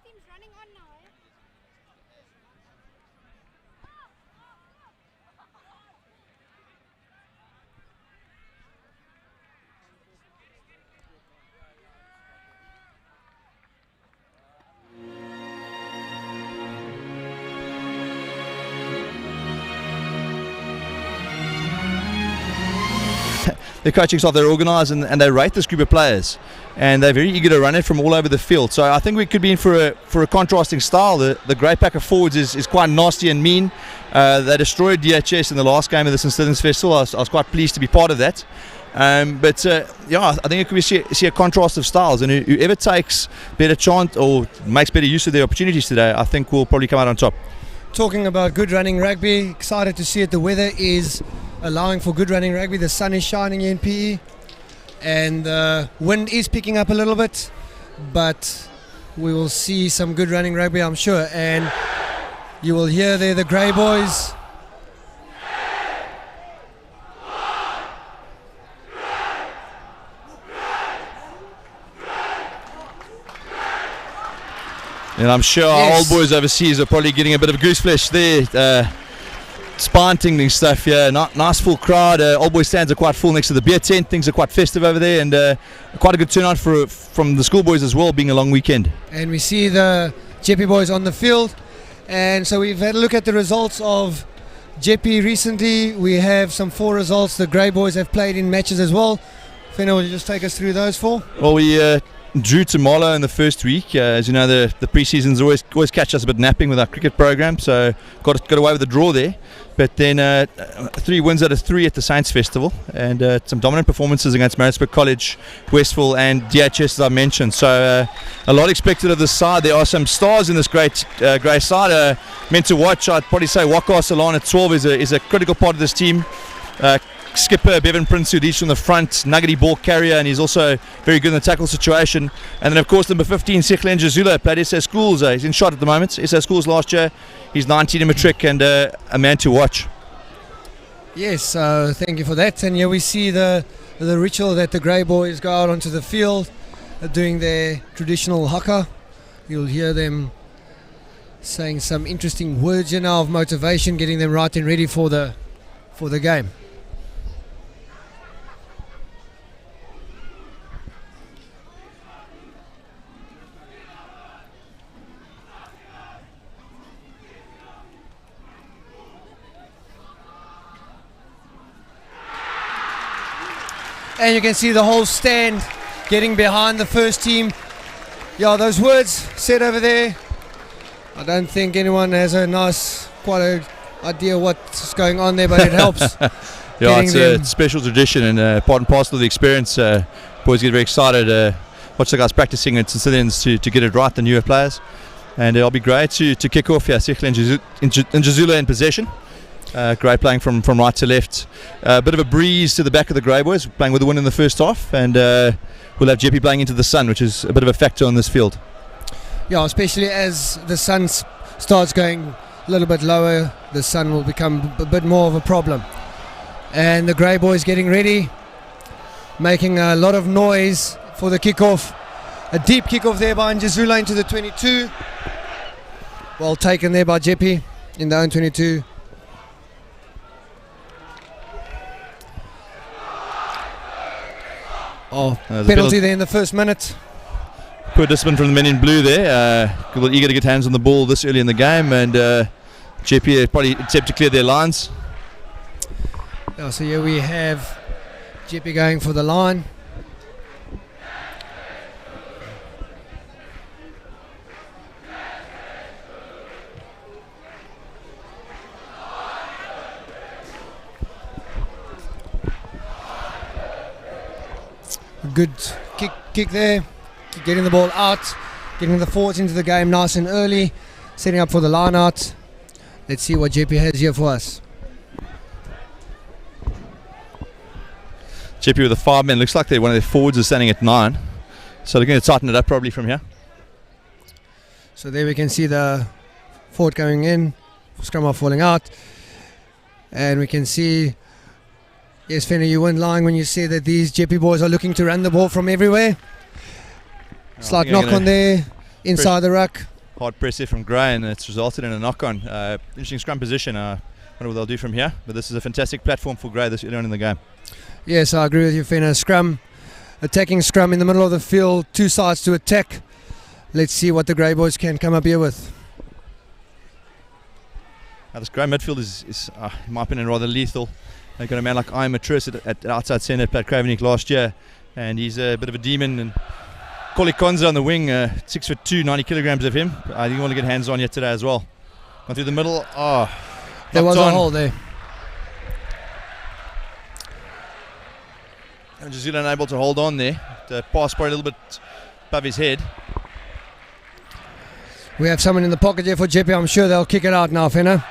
team's running on now, eh? The coaching staff, they're organised and they rate this group of players, and they're very eager to run it from all over the field. So I think we could be in for a contrasting style. The great pack of forwards is quite nasty and mean. They destroyed DHS in the last game of the St. Stephen's Festival. I was quite pleased to be part of that. But I think it could be see a contrast of styles, and whoever takes better chance or makes better use of their opportunities today, I think will probably come out on top. Talking about good running rugby, excited to see it. The weather is allowing for good running rugby. The sun is shining here in PE, and the wind is picking up a little bit, but we will see some good running rugby, I'm sure. And you will hear there the Grey Boys. And I'm sure our old boys overseas are probably getting a bit of goose flesh there. Spine tingling stuff, yeah. Nice full crowd. Old boys stands are quite full next to the beer tent. Things are quite festive over there, and quite a good turnout from the schoolboys as well, being a long weekend. And we see the Jeppe boys on the field. And so we've had a look at the results of Jeppe recently. We have some 4 results. The Grey Boys have played in matches as well. Fena, will you just take us through those 4? Well, we drew to Marlow in the first week. As you know, the pre-seasons always catch us a bit napping with our cricket program, so got away with the draw there. But then 3 wins out of 3 at the Saints Festival, and some dominant performances against Maritzburg College, Westville and DHS, as I mentioned. So a lot expected of this side. There are some stars in this great grey side. Meant to watch. I'd probably say Waka Salon at 12 is a critical part of this team. Skipper Bevan Prince, who leads from the front, nuggety ball carrier, and he's also very good in the tackle situation. And then of course number 15, Sikhlen Jazula, played SA Schools. He's in shot at the moment. SA Schools last year. He's 19 in matric and a man to watch. Yes, thank you for that. And here we see the ritual that the Grey Boys go out onto the field doing their traditional haka. You'll hear them saying some interesting words now of motivation, getting them right and ready for the game. And you can see the whole stand getting behind the first team. Yeah, those words said over there, I don't think anyone has quite a idea what's going on there, but it helps. Yeah, it's a special tradition and part and parcel of the experience. Boys get very excited. Watch the guys practicing at St. Stephen's to get it right, the newer players. And it'll be great to kick off here. Sikhlen Jazula in possession. Great playing from right to left. A bit of a breeze to the back of the Grey Boys, playing with the win in the first half, and we'll have Jeppe playing into the sun, which is a bit of a factor on this field. Yeah, especially as the sun starts going a little bit lower, the sun will become a bit more of a problem. And the Grey Boys getting ready, making a lot of noise for the kickoff. A deep kickoff there by Njazula into the 22. Well taken there by Jeppe in the own 22. Penalty there in the first minute. Poor discipline from the men in blue there. A little eager to get hands on the ball this early in the game, and Jeppe probably attempt to clear their lines. Yeah, so here we have Jeppe going for the line. Good kick there, getting the ball out, getting the forwards into the game nice and early, setting up for the line out. Let's see what Jeppe has here for us. Jeppe with the 5 men. Looks like one of their forwards is standing at 9, so they're going to tighten it up probably from here. So there we can see the forward going in, scrum half falling out, and we can see. Yes, Fenner, you weren't lying when you said that these Jeppe boys are looking to run the ball from everywhere. Slight knock on there inside the ruck. Hard press there from Gray, and it's resulted in a knock-on. Interesting scrum position. Wonder what they'll do from here. But this is a fantastic platform for Gray this early on in the game. Yes, I agree with you, Fenner. Scrum, attacking scrum in the middle of the field, two sides to attack. Let's see what the Grey Boys can come up here with. This Grey midfield is in my opinion, rather lethal. They've got a man like Ian Matris at outside centre, played Cravenik last year, and he's a bit of a demon. And Koli Konza on the wing, 6'2", 90 kilograms of him. I think you want to get hands on yet today as well. Gone through the middle. There was a hole there. And Jazula unable to hold on there. The pass probably a little bit above his head. We have someone in the pocket here for Jeppe. I'm sure they'll kick it out now, Fenner.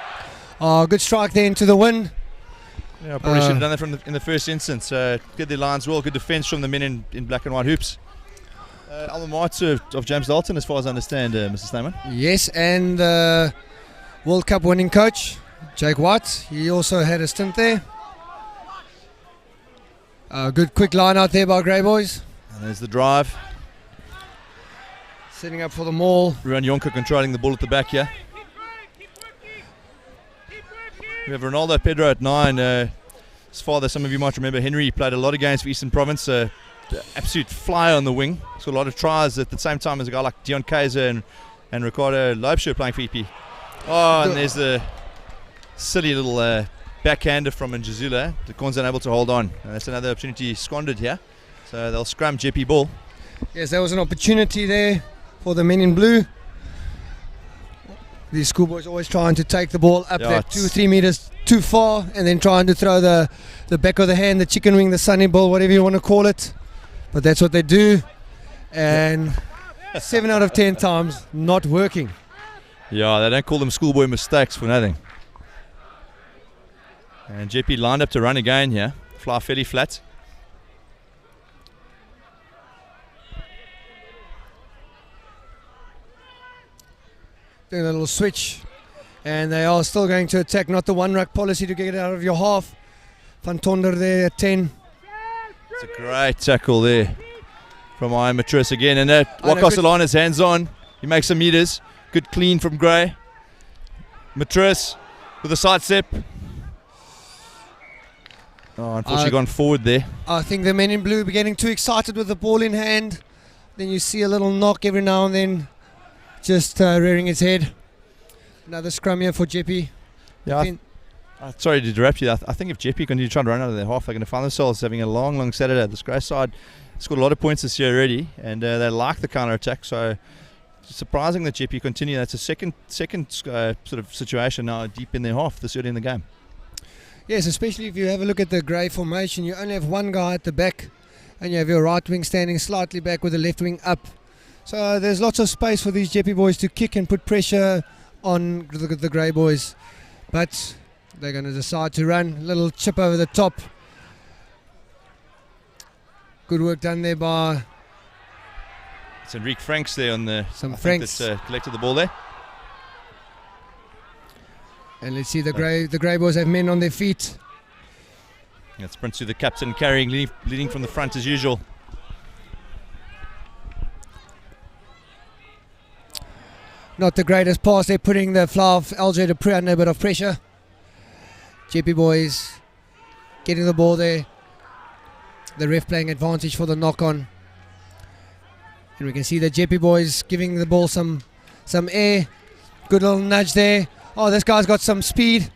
Good strike there into the wind. Yeah, I probably should have done that in the first instance. Good their lines well, good defence from the men in black and white hoops. Alma mater of James Dalton, as far as I understand, Mr. Snyman. Yes, and World Cup winning coach, Jake White. He also had a stint there. Good quick line out there by Grey Boys. And there's the drive. Setting up for the maul. Ruan Jonker controlling the ball at the back here. We have Ronaldo Pedro at 9. His father, some of you might remember, Henry, played a lot of games for Eastern Province. Absolute flyer on the wing. So a lot of tries at the same time as a guy like Dion Kaiser and Ricardo Loebscher playing for EP. And there's the silly little backhander from Njazula. The Corns unable to hold on. And that's another opportunity squandered here. So they'll scrum Jeppe ball. Yes, there was an opportunity there for the men in blue. These schoolboys always trying to take the ball up there 2 or 3 meters too far, and then trying to throw the back of the hand, the chicken wing, the sunny ball, whatever you want to call it. But that's what they do, and 7 out of 10 times not working. Yeah, they don't call them schoolboy mistakes for nothing. And Jeppe lined up to run again here. Fly fairly flat. Doing a little switch, and they are still going to attack, not the one ruck policy to get it out of your half. Van Tonder there at 10. It's a great tackle there from Ian Matris again, and Wakasalana's hands on. He makes some meters. Good clean from Gray. Matris with a side step. Unfortunately gone forward there. I think the men in blue are getting too excited with the ball in hand. Then you see a little knock every now and then, just rearing its head. Another scrum here for Jeppe. Yeah, sorry to interrupt you. I think if Jeppe continue trying to run out of their half, they're going to find themselves having a long Saturday. This Grey side scored a lot of points this year already, and they like the counter attack. So it's surprising that Jeppe continue. That's a second sort of situation now, deep in their half this early in the game. Yes, especially if you have a look at the Grey formation. You only have one guy at the back, and you have your right wing standing slightly back with the left wing up. So there's lots of space for these Jeppe boys to kick and put pressure on the Grey Boys. But they're going to decide to run. A little chip over the top. Good work done there by... It's Enrique Franks there on the... Franks. That's collected the ball there. And let's see, the Grey Boys have men on their feet. It sprints to the captain, carrying, leading from the front as usual. Not the greatest pass. They're putting the flower of LJ Dupree under a bit of pressure. Jeppe boys getting the ball there. The ref playing advantage for the knock-on. And we can see the Jeppe boys giving the ball some air. Good little nudge there. Oh, this guy's got some speed.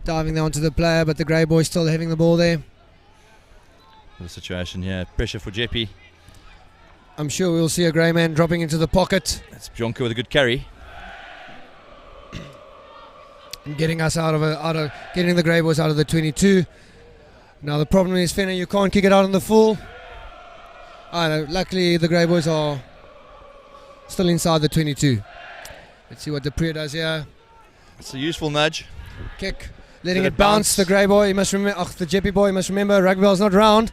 Diving there onto the player, but the Grey boys still having the ball there. The situation here. Pressure for Jeppe. I'm sure we'll see a Grey man dropping into the pocket. That's Bjonka with a good carry. And getting us getting the Grey boys out of the 22. Now the problem is, Fenner, you can't kick it out on the full. Luckily the Grey boys are still inside the 22. Let's see what Dupree does here. It's a useful nudge. Kick, letting it bounce. The Grey boy, the Jeppe boy must remember, rugby ball's not round.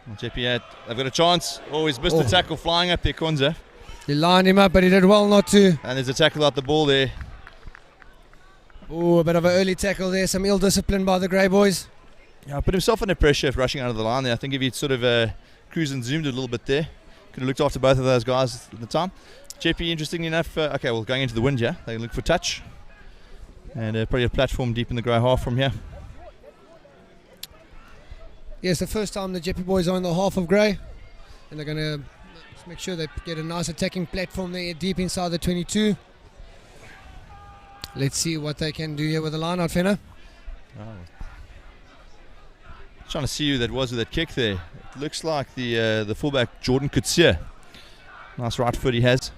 Well, Jeppe, they've got a chance. Oh, he's missed the tackle flying up there, Konza. He lined him up, but he did well not to. And there's a tackle out the ball there. Oh, a bit of an early tackle there. Some ill discipline by the Grey boys. Yeah, put himself under pressure rushing out of the line there. I think if he'd sort of cruised and zoomed a little bit there, Could have looked after both of those guys at the time. Jeppe, interestingly enough, okay, well, going into the wind here, they look for touch. And probably a platform deep in the grey half from here. Yes, the first time the Jeppe boys are in the half of grey, and they're going to make sure they get a nice attacking platform there deep inside the 22. Let's see what they can do here with the line out, Fenner. Trying to see who that was with that kick there. It looks like the fullback Jordan Kutsia. Nice right foot he has.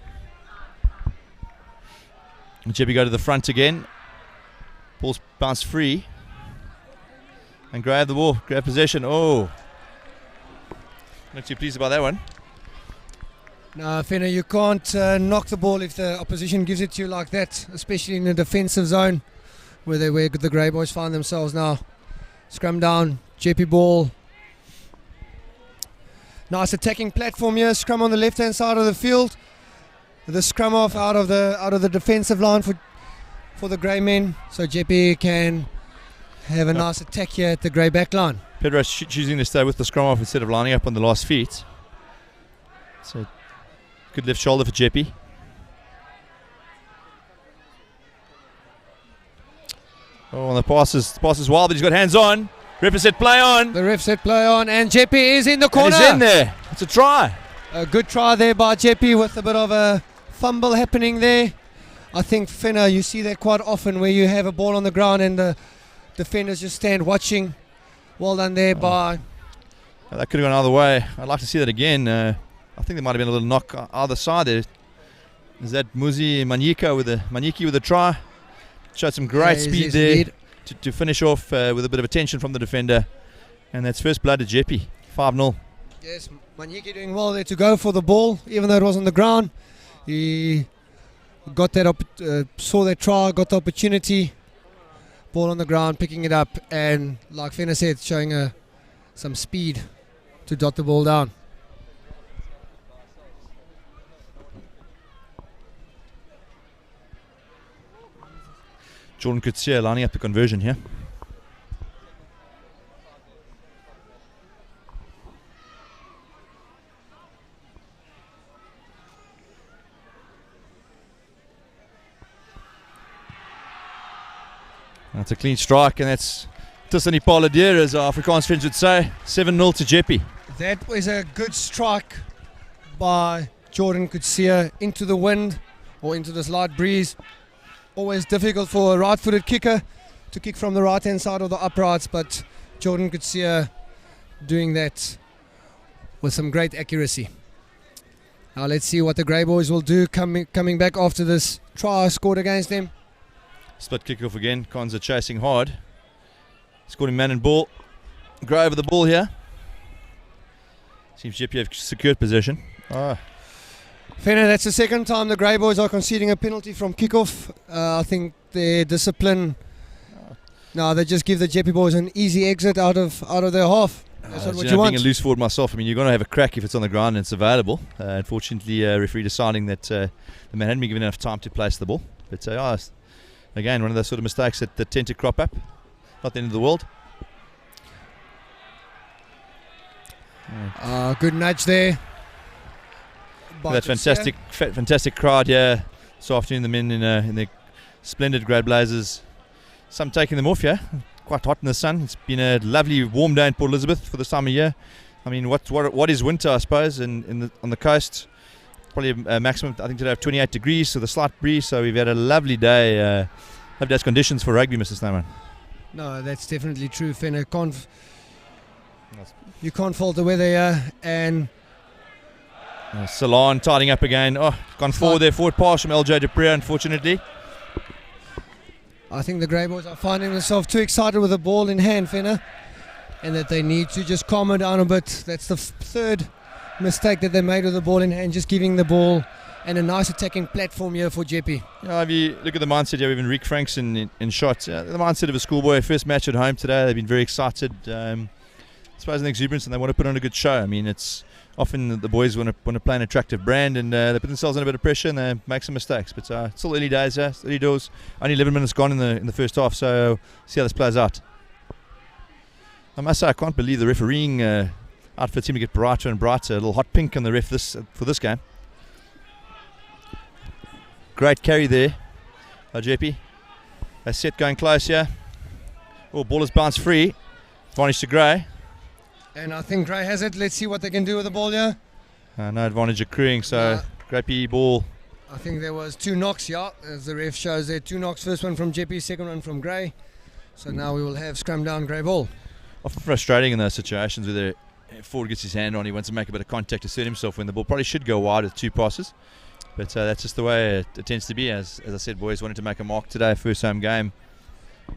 Jeppe go to the front again. Ball's bounced free. And grab the ball, grab possession. Oh, not too pleased about that one. No, Fenner, you can't knock the ball if the opposition gives it to you like that, especially in the defensive zone where the Grey Boys find themselves now. Scrum down, Jeppe ball. Nice attacking platform here. Scrum on the left-hand side of the field. The scrum off out of the defensive line for the Grey men, so Jeppe can have a nice attack here at the Grey back line. Pedro's choosing to stay with the scrum off instead of lining up on the last feet. So good left shoulder for Jeppe. Oh, and the pass is wild, but he's got hands on. Ref said play on. The ref said play on, and Jeppe is in the corner. And he's in there. It's a try. A good try there by Jeppe with a bit of a fumble happening there. I think, Fenner, you see that quite often where you have a ball on the ground and the defenders just stand watching. Well done there by... That could have gone either way. I'd like to see that again. I think there might have been a little knock either side there. Is that Muzi Manyika with a try? Showed some great speed there to finish off with a bit of attention from the defender. And that's first blood to Jeppe, 5-0. Yes, Manyika doing well there to go for the ball, even though it was on the ground. He got that saw that try, got the opportunity. Ball on the ground, picking it up, and like Fenner said, showing some speed to dot the ball down. Jordan Kutsia lining up the conversion here. That's a clean strike, and that's Tussen die Palle deur, as our Afrikaans friends would say. 7-0 to Jeppe. That was a good strike by Jordan Kutsia into the wind or into this light breeze. Always difficult for a right-footed kicker to kick from the right-hand side of the uprights, but Jordan Kutsia doing that with some great accuracy. Now let's see what the Grey Boys will do coming back after this try scored against them. Split kick-off again. Cons are chasing hard. Scored him man and ball. Grow over the ball here. Seems Jeppe have secured possession. Fenner, that's the second time the Grey Boys are conceding a penalty from kick-off. I think their discipline... No, they just give the Jeppe boys an easy exit out of their half. That's not what you want. Being a loose forward myself, I mean, you're going to have a crack if it's on the ground and it's available. Unfortunately, referee deciding that the man hadn't been given enough time to place the ball. But again, one of those sort of mistakes that tend to crop up. Not the end of the world. Good nudge there. That fantastic crowd here this afternoon. The men in their splendid grey blazers. Some taking them off here. Quite hot in the sun. It's been a lovely warm day in Port Elizabeth for this time of year. I mean, what is winter, I suppose, on the coast? Probably a maximum, I think, today of 28 degrees, so the slight breeze. So we've had a lovely day. Lovely day's conditions for rugby, Mr. Snowman. No, that's definitely true, Fenner. You can't fault the weather here. And Salon tidying up again. Gone forward there, forward pass from LJ Dupree, unfortunately. I think the Grey Boys are finding themselves too excited with the ball in hand, Fenner, and that they need to just calm it down a bit. That's the third mistake that they made with the ball in hand, just giving the ball and a nice attacking platform here for Jeppe. If you look at the mindset here, even Rick Franks in shots, the mindset of a schoolboy, first match at home today, they've been very excited. I suppose in exuberance, and they want to put on a good show. I mean, it's often the boys want to play an attractive brand, and they put themselves under a bit of pressure and they make some mistakes. But it's still early days, early doors. Only 11 minutes gone in the first half, so see how this plays out. I must say, I can't believe the refereeing outfit seem to get brighter and brighter. A little hot pink on the ref for this game. Great carry there by Jeppe. A set going close here. Oh, ball is bounced free. Advantage to Gray. And I think Gray has it. Let's see what they can do with the ball here. No advantage accruing, so great PE ball. I think there was 2 knocks, yeah, as the ref shows there. 2 knocks, first one from Jeppe, second one from Gray. So now we will have scrum down, Gray ball. Often frustrating in those situations where the forward gets his hand on, he wants to make a bit of contact to assert himself when the ball probably should go wide with 2 passes. But that's just the way it tends to be. As I said, boys wanted to make a mark today, first home game.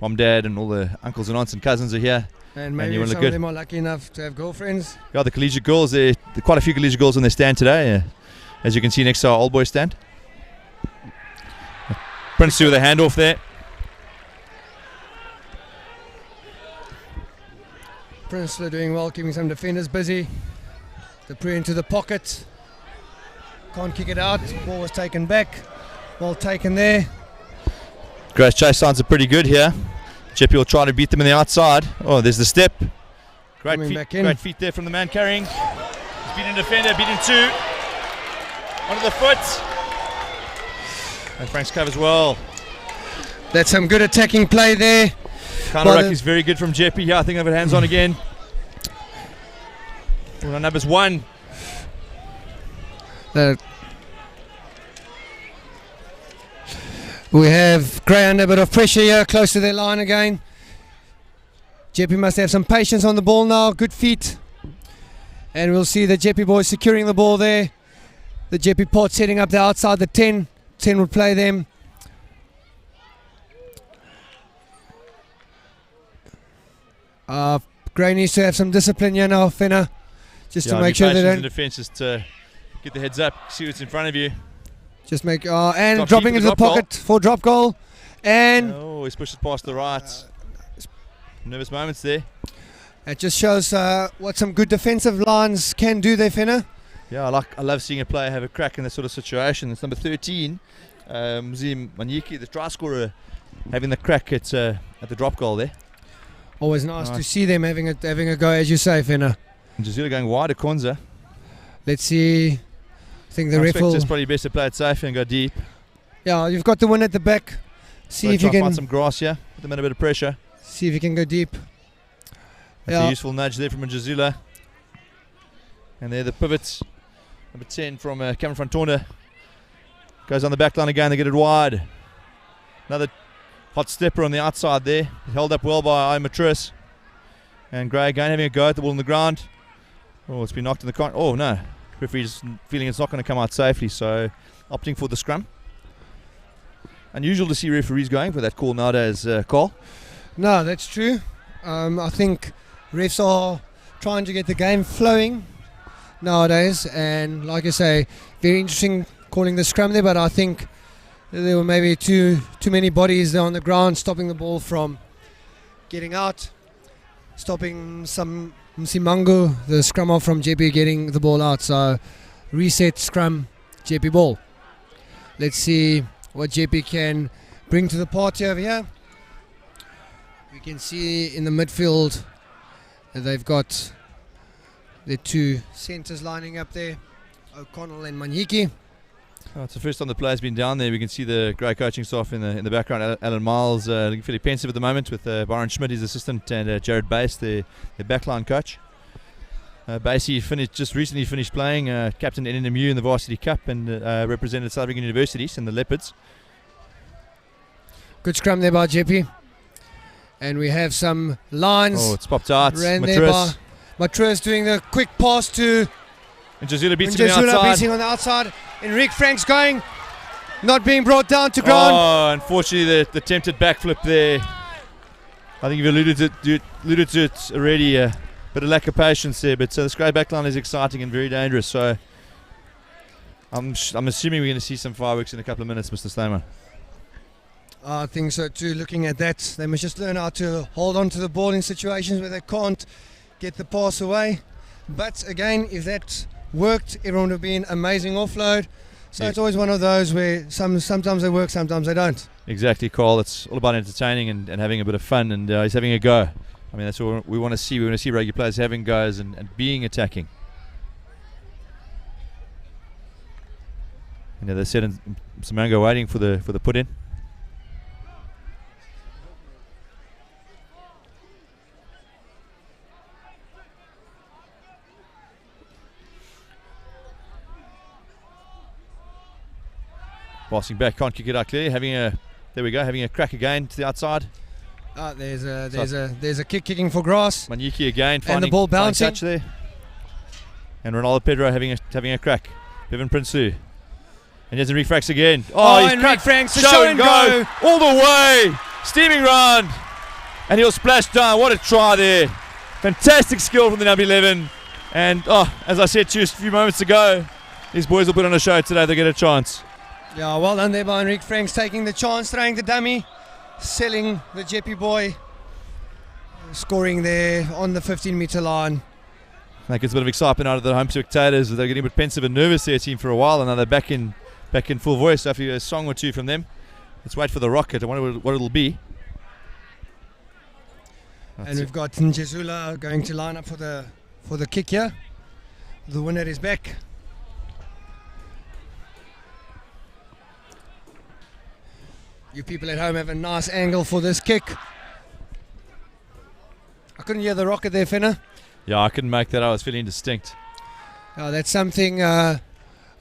Mom, Dad and all the uncles and aunts and cousins are here. And maybe some of them are lucky enough to have girlfriends. Yeah, the collegiate girls, there are quite a few collegiate girls on their stand today, as you can see next to our old boy stand. Prince with a handoff there. Prince doing well, keeping some defenders busy. The pre into the pocket. Can't kick it out. Ball was taken back. Ball taken there. Grace chase signs are pretty good here. Jeppe will try to beat them on the outside. Oh, there's the step. Great feet there from the man carrying. He's beaten defender, beaten 2. Onto the foot. And Frank's covers well. That's some good attacking play there. Counter ruck is very good from Jeppe. Yeah, I think they've got hands on again. Well, numbers 1. We have Gray under a bit of pressure here, close to their line again. Jeppe must have some patience on the ball now, good feet. And we'll see the Jeppe boys securing the ball there. The Jeppe pot setting up the outside, the 10. 10 will play them. Gray needs to have some discipline here now, Fenner. Just to make sure they don't... the defence is to get the heads up, see what's in front of you. Just make and dropping into the pocket for drop goal, and he's pushed it past the right. Nervous moments there. It just shows what some good defensive lines can do there, Fenner. Yeah, I love seeing a player have a crack in this sort of situation. It's number 13, Mzim Manyiki, the try scorer, having the crack at the drop goal there. Always nice to see them having a go, as you say, Fenner. And Jazula going wide at Konza. Let's see. I think the ref will... It's probably best to play it safe and go deep. Yeah, you've got the win at the back. See if you can find some grass here. Put them in a bit of pressure. See if you can go deep. That's a useful nudge there from a Jazula. And there the pivots. Number 10 from Cameron Frontorna. Goes on the back line again. They get it wide. Another hot stepper on the outside there. Held up well by Matris. And Gray again having a go at the ball on the ground. Oh, it's been knocked in the corner. Oh, no. Referee's feeling it's not going to come out safely, so opting for the scrum. Unusual to see referees going for that call nowadays, Carl. No, that's true. I think refs are trying to get the game flowing nowadays, and like I say, very interesting calling the scrum there, but I think there were maybe too many bodies there on the ground stopping the ball from getting out, stopping some Msimango, the scrum off from Jeppe, getting the ball out. So reset scrum, Jeppe ball. Let's see what Jeppe can bring to the party over here. We can see in the midfield that they've got the 2 centres lining up there, O'Connell and Manyiki. It's the first time the player's been down there. We can see the great coaching staff in the background. Alan Miles looking fairly pensive at the moment with Byron Schmidt, his assistant, and Jared Bass, their backline coach. Basie just recently finished playing, captain NNMU in the Varsity Cup, and represented South African Universities and the Leopards. Good scrum there by Jeppe. And we have some lines. Oh, it's popped out. Matris doing the quick pass to... And Jazula beats him on the outside. Beating on the outside. Enrique Franks going, not being brought down to ground. Oh, unfortunately the tempted backflip there. I think you've alluded to it already. Bit of lack of patience there, but the Scray backline is exciting and very dangerous. So I'm assuming we're going to see some fireworks in a couple of minutes, Mr. Stamer. I think so too. Looking at that, they must just learn how to hold on to the ball in situations where they can't get the pass away. But again, if that worked, everyone would have been amazing offload. So It's always one of those where sometimes they work, sometimes they don't. Exactly, Carl. It's all about entertaining and having a bit of fun, and he's having a go. I mean, that's what we want to see. We want to see rugby players having goes and being attacking. You know, they're sitting Simango waiting for the put in. Passing back, can't kick it out clearly. There we go, having a crack again to the outside. There's a kick kicking for grass. Manyiki again, and the ball bouncing. Touch there. And Ronaldo Pedro having a crack. Bevan Prince-Hu. And here's Enrique Franks again. He's Enrique Franks, the show and go. All the way. Steaming round. And he'll splash down. What a try there. Fantastic skill from the number 11. And as I said to you a few moments ago, these boys will put on a show today. They get a chance. Yeah, well done there by Enrique Franks, taking the chance, throwing the dummy, selling the Jeppe boy, scoring there on the 15-metre line. That gets a bit of excitement out of the home spectators. They're getting a bit pensive and nervous there, team, for a while, and now they're back in full voice. So after a song or two from them, let's wait for the rocket. I wonder what it'll be. And we've got Njezula going to line up for the kick here. The winner is back. You people at home have a nice angle for this kick. I couldn't hear the rocket there, Fenner. Yeah, I couldn't make that out. I was feeling indistinct. That's something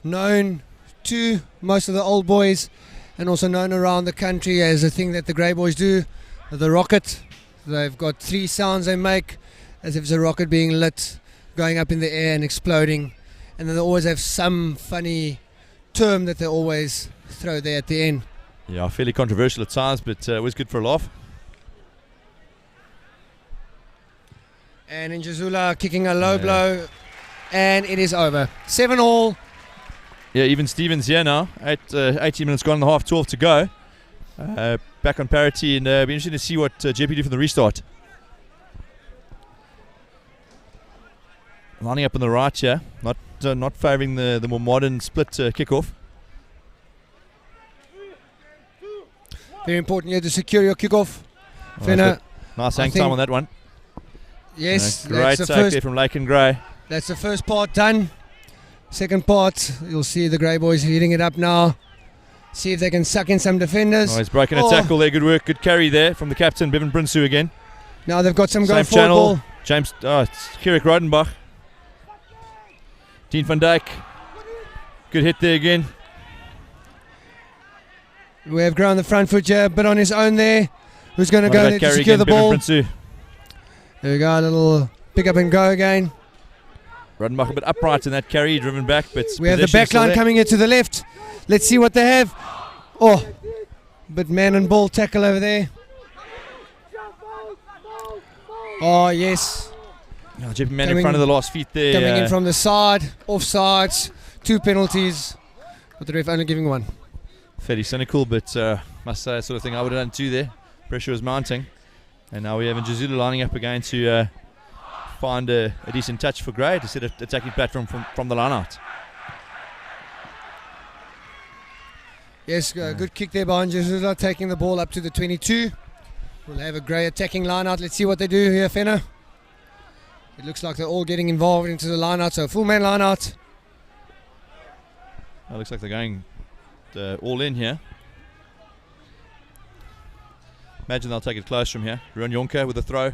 known to most of the old boys and also known around the country as a thing that the grey boys do. The rocket. They've got 3 sounds they make as if it's a rocket being lit, going up in the air and exploding. And then they always have some funny term that they always throw there at the end. Yeah, fairly controversial at times, but it was good for a laugh. And Njezula kicking a low blow, and it is over. 7-all. Yeah, even Stevens here now. 18 minutes gone and a half, 12 to go. Back on parity, and it'll be interesting to see what Jeppe do from the restart. Lining up on the right here, not favouring the more modern split kickoff. Very important here to secure your kickoff. Fenner, nice hang time on that one. Yes, great take there from Lake and Grey. That's the first part done. Second part, you'll see the Grey boys heating it up now. See if they can suck in some defenders. He's breaking a tackle there. Good work, good carry there from the captain, Bevan Prince-Hu again. Now they've got some Same go forward channel. ball. James, it's Kierik Rodenbach. Dean van Dijk. Good hit there again. We have Gray on the front foot here, but on his own there. Who's going to go there to secure the ball? There we go, a little pick up and go again. Rodenbach a bit upright in that carry, driven back, but we have the back line coming here to the left. Let's see what they have. But man and ball tackle over there. Yes. Jeppe man in front of the last feet there. Coming in from the side, offsides, 2 penalties, but the ref only giving 1. Fairly cynical, but must say sort of thing I would have done too there. Pressure was mounting. And now we have Njezula lining up again to find a decent touch for Gray to set an attacking platform from the line out. Yes, good kick there by Njezula, taking the ball up to the 22. We'll have a Gray attacking line out. Let's see what they do here, Fenner. It looks like they're all getting involved into the line out, so full man line out. It looks like they're going all in here. Imagine they'll take it close from here. Ruan Jonker with a throw.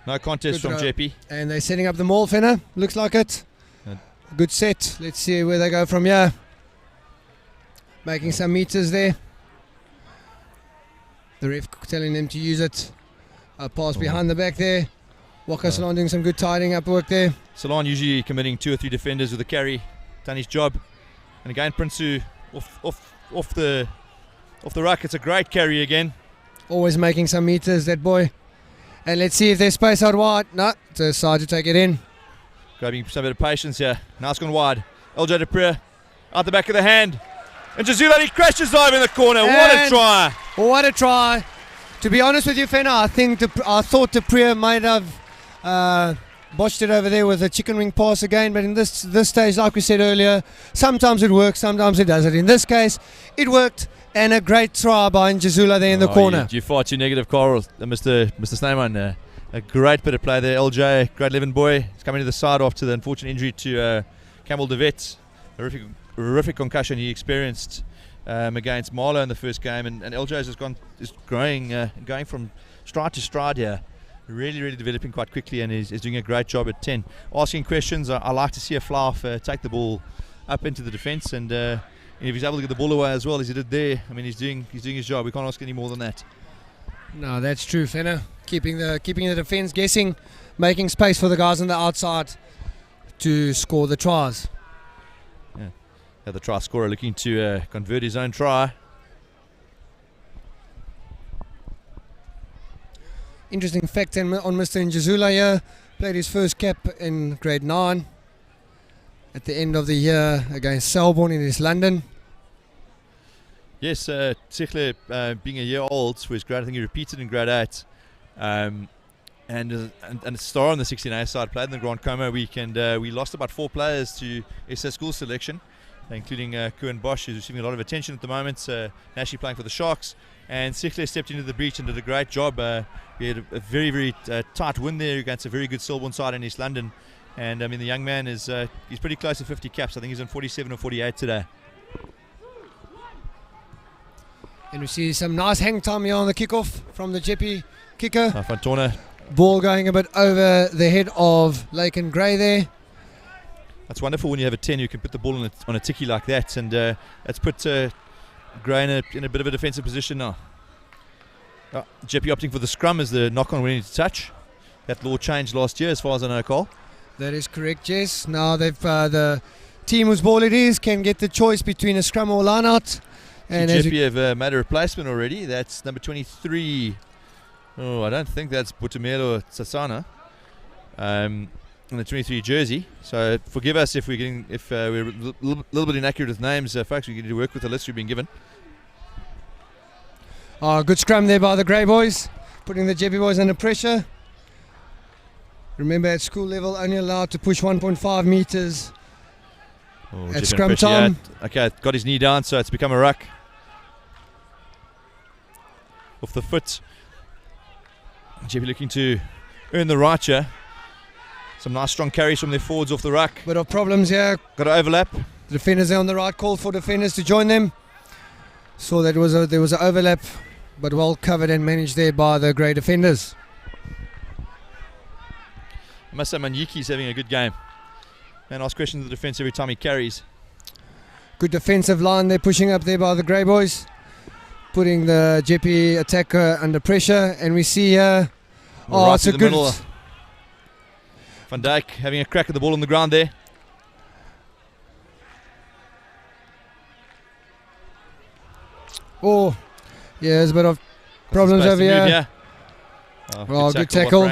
No contest from Jeppe. And they're setting up the maul, Fenner. Looks like it. Good set. Let's see where they go from here. Making some meters there. The ref telling them to use it. A pass behind the back there. Waka Salon doing some good tidying up work there. Salon usually committing 2 or 3 defenders with a carry. Done his job. And again, Prince-Hu off the ruck. It's a great carry again. Always making some meters, that boy. And let's see if there's space out wide. No, decide to take it in. Grabbing some bit of patience here. Now it's gone wide. LJ de Preux out the back of the hand. And Njezula, he crashes over in the corner. And what a try. What a try. To be honest with you, Fenner, I thought de Preux might have botched it over there with a chicken wing pass again. But in this stage, like we said earlier, sometimes it works, sometimes it doesn't. In this case, it worked. And a great try by Njezula there in the corner. You're far too negative, Carl, Mr. Snyman. A great bit of play there, LJ, grade 11 boy. He's coming to the side after the unfortunate injury to Campbell DeVet. Horrific concussion he experienced against Marlow in the first game, and LJ is going from stride to stride here. Really developing quite quickly, and is doing a great job at 10. Asking questions, I like to see a fly off, take the ball up into the defence, and if he's able to get the ball away as well as he did there, I mean, he's doing his job. We can't ask any more than that. No, that's true, Fenner. Keeping the defence guessing, making space for the guys on the outside to score the tries. Yeah, the try scorer looking to convert his own try. Interesting fact on Mr. Njazula here. Played his first cap in grade 9 at the end of the year against Selborne in East London. Yes, Tsikle being a year old for his grade, I think he repeated in grade 8. And a star on the 16A side, played in the Grand Como week, and we lost about 4 players to SA school selection, including Kuan Bosch, who's receiving a lot of attention at the moment, Nashi playing for the Sharks, and Tsikle stepped into the breach and did a great job. We had a very tight win there against a very good Selborne side in East London, and I mean the young man is he's pretty close to 50 caps. I think he's on 47 or 48 today. And we see some nice hang time here on the kickoff from the Jeppe kicker. Fantona. Ball going a bit over the head of Lake and Gray there. That's wonderful when you have a 10 who can put the ball on a ticky like that, and that's put Gray in a bit of a defensive position now. Jeppe opting for the scrum as the knock-on when he needs to touch. That law changed last year as far as I know, Cole. That is correct, Jess. Now they've the team whose ball it is can get the choice between a scrum or line-out. And Jeppe have made a replacement already. That's number 23. Oh, I don't think that's Butumelo Sasana. In the 23 jersey. So forgive us if we're a little bit inaccurate with names, folks. We need to work with the list we've been given. Good scrum there by the Grey boys, putting the Jeppe boys under pressure. Remember, at school level, only allowed to push 1.5 metres at scrum time. Yeah. Okay, got his knee down, so it's become a ruck. Off the foot. Jeppe looking to earn the right here. Some nice strong carries from their forwards off the ruck. Bit of problems here. Got to overlap. The defenders are on the right, call for defenders to join them. Saw that there was an overlap, but well covered and managed there by the Grey defenders. I must say Manyiki's having a good game. Man asks questions of the defence every time he carries. Good defensive line there, pushing up there by the Grey boys, putting the Jeppe attacker under pressure, and we see it's a good middle. Van Dijk having a crack at the ball on the ground there. Oh, yeah, there's a bit of problems over here. Good tackle.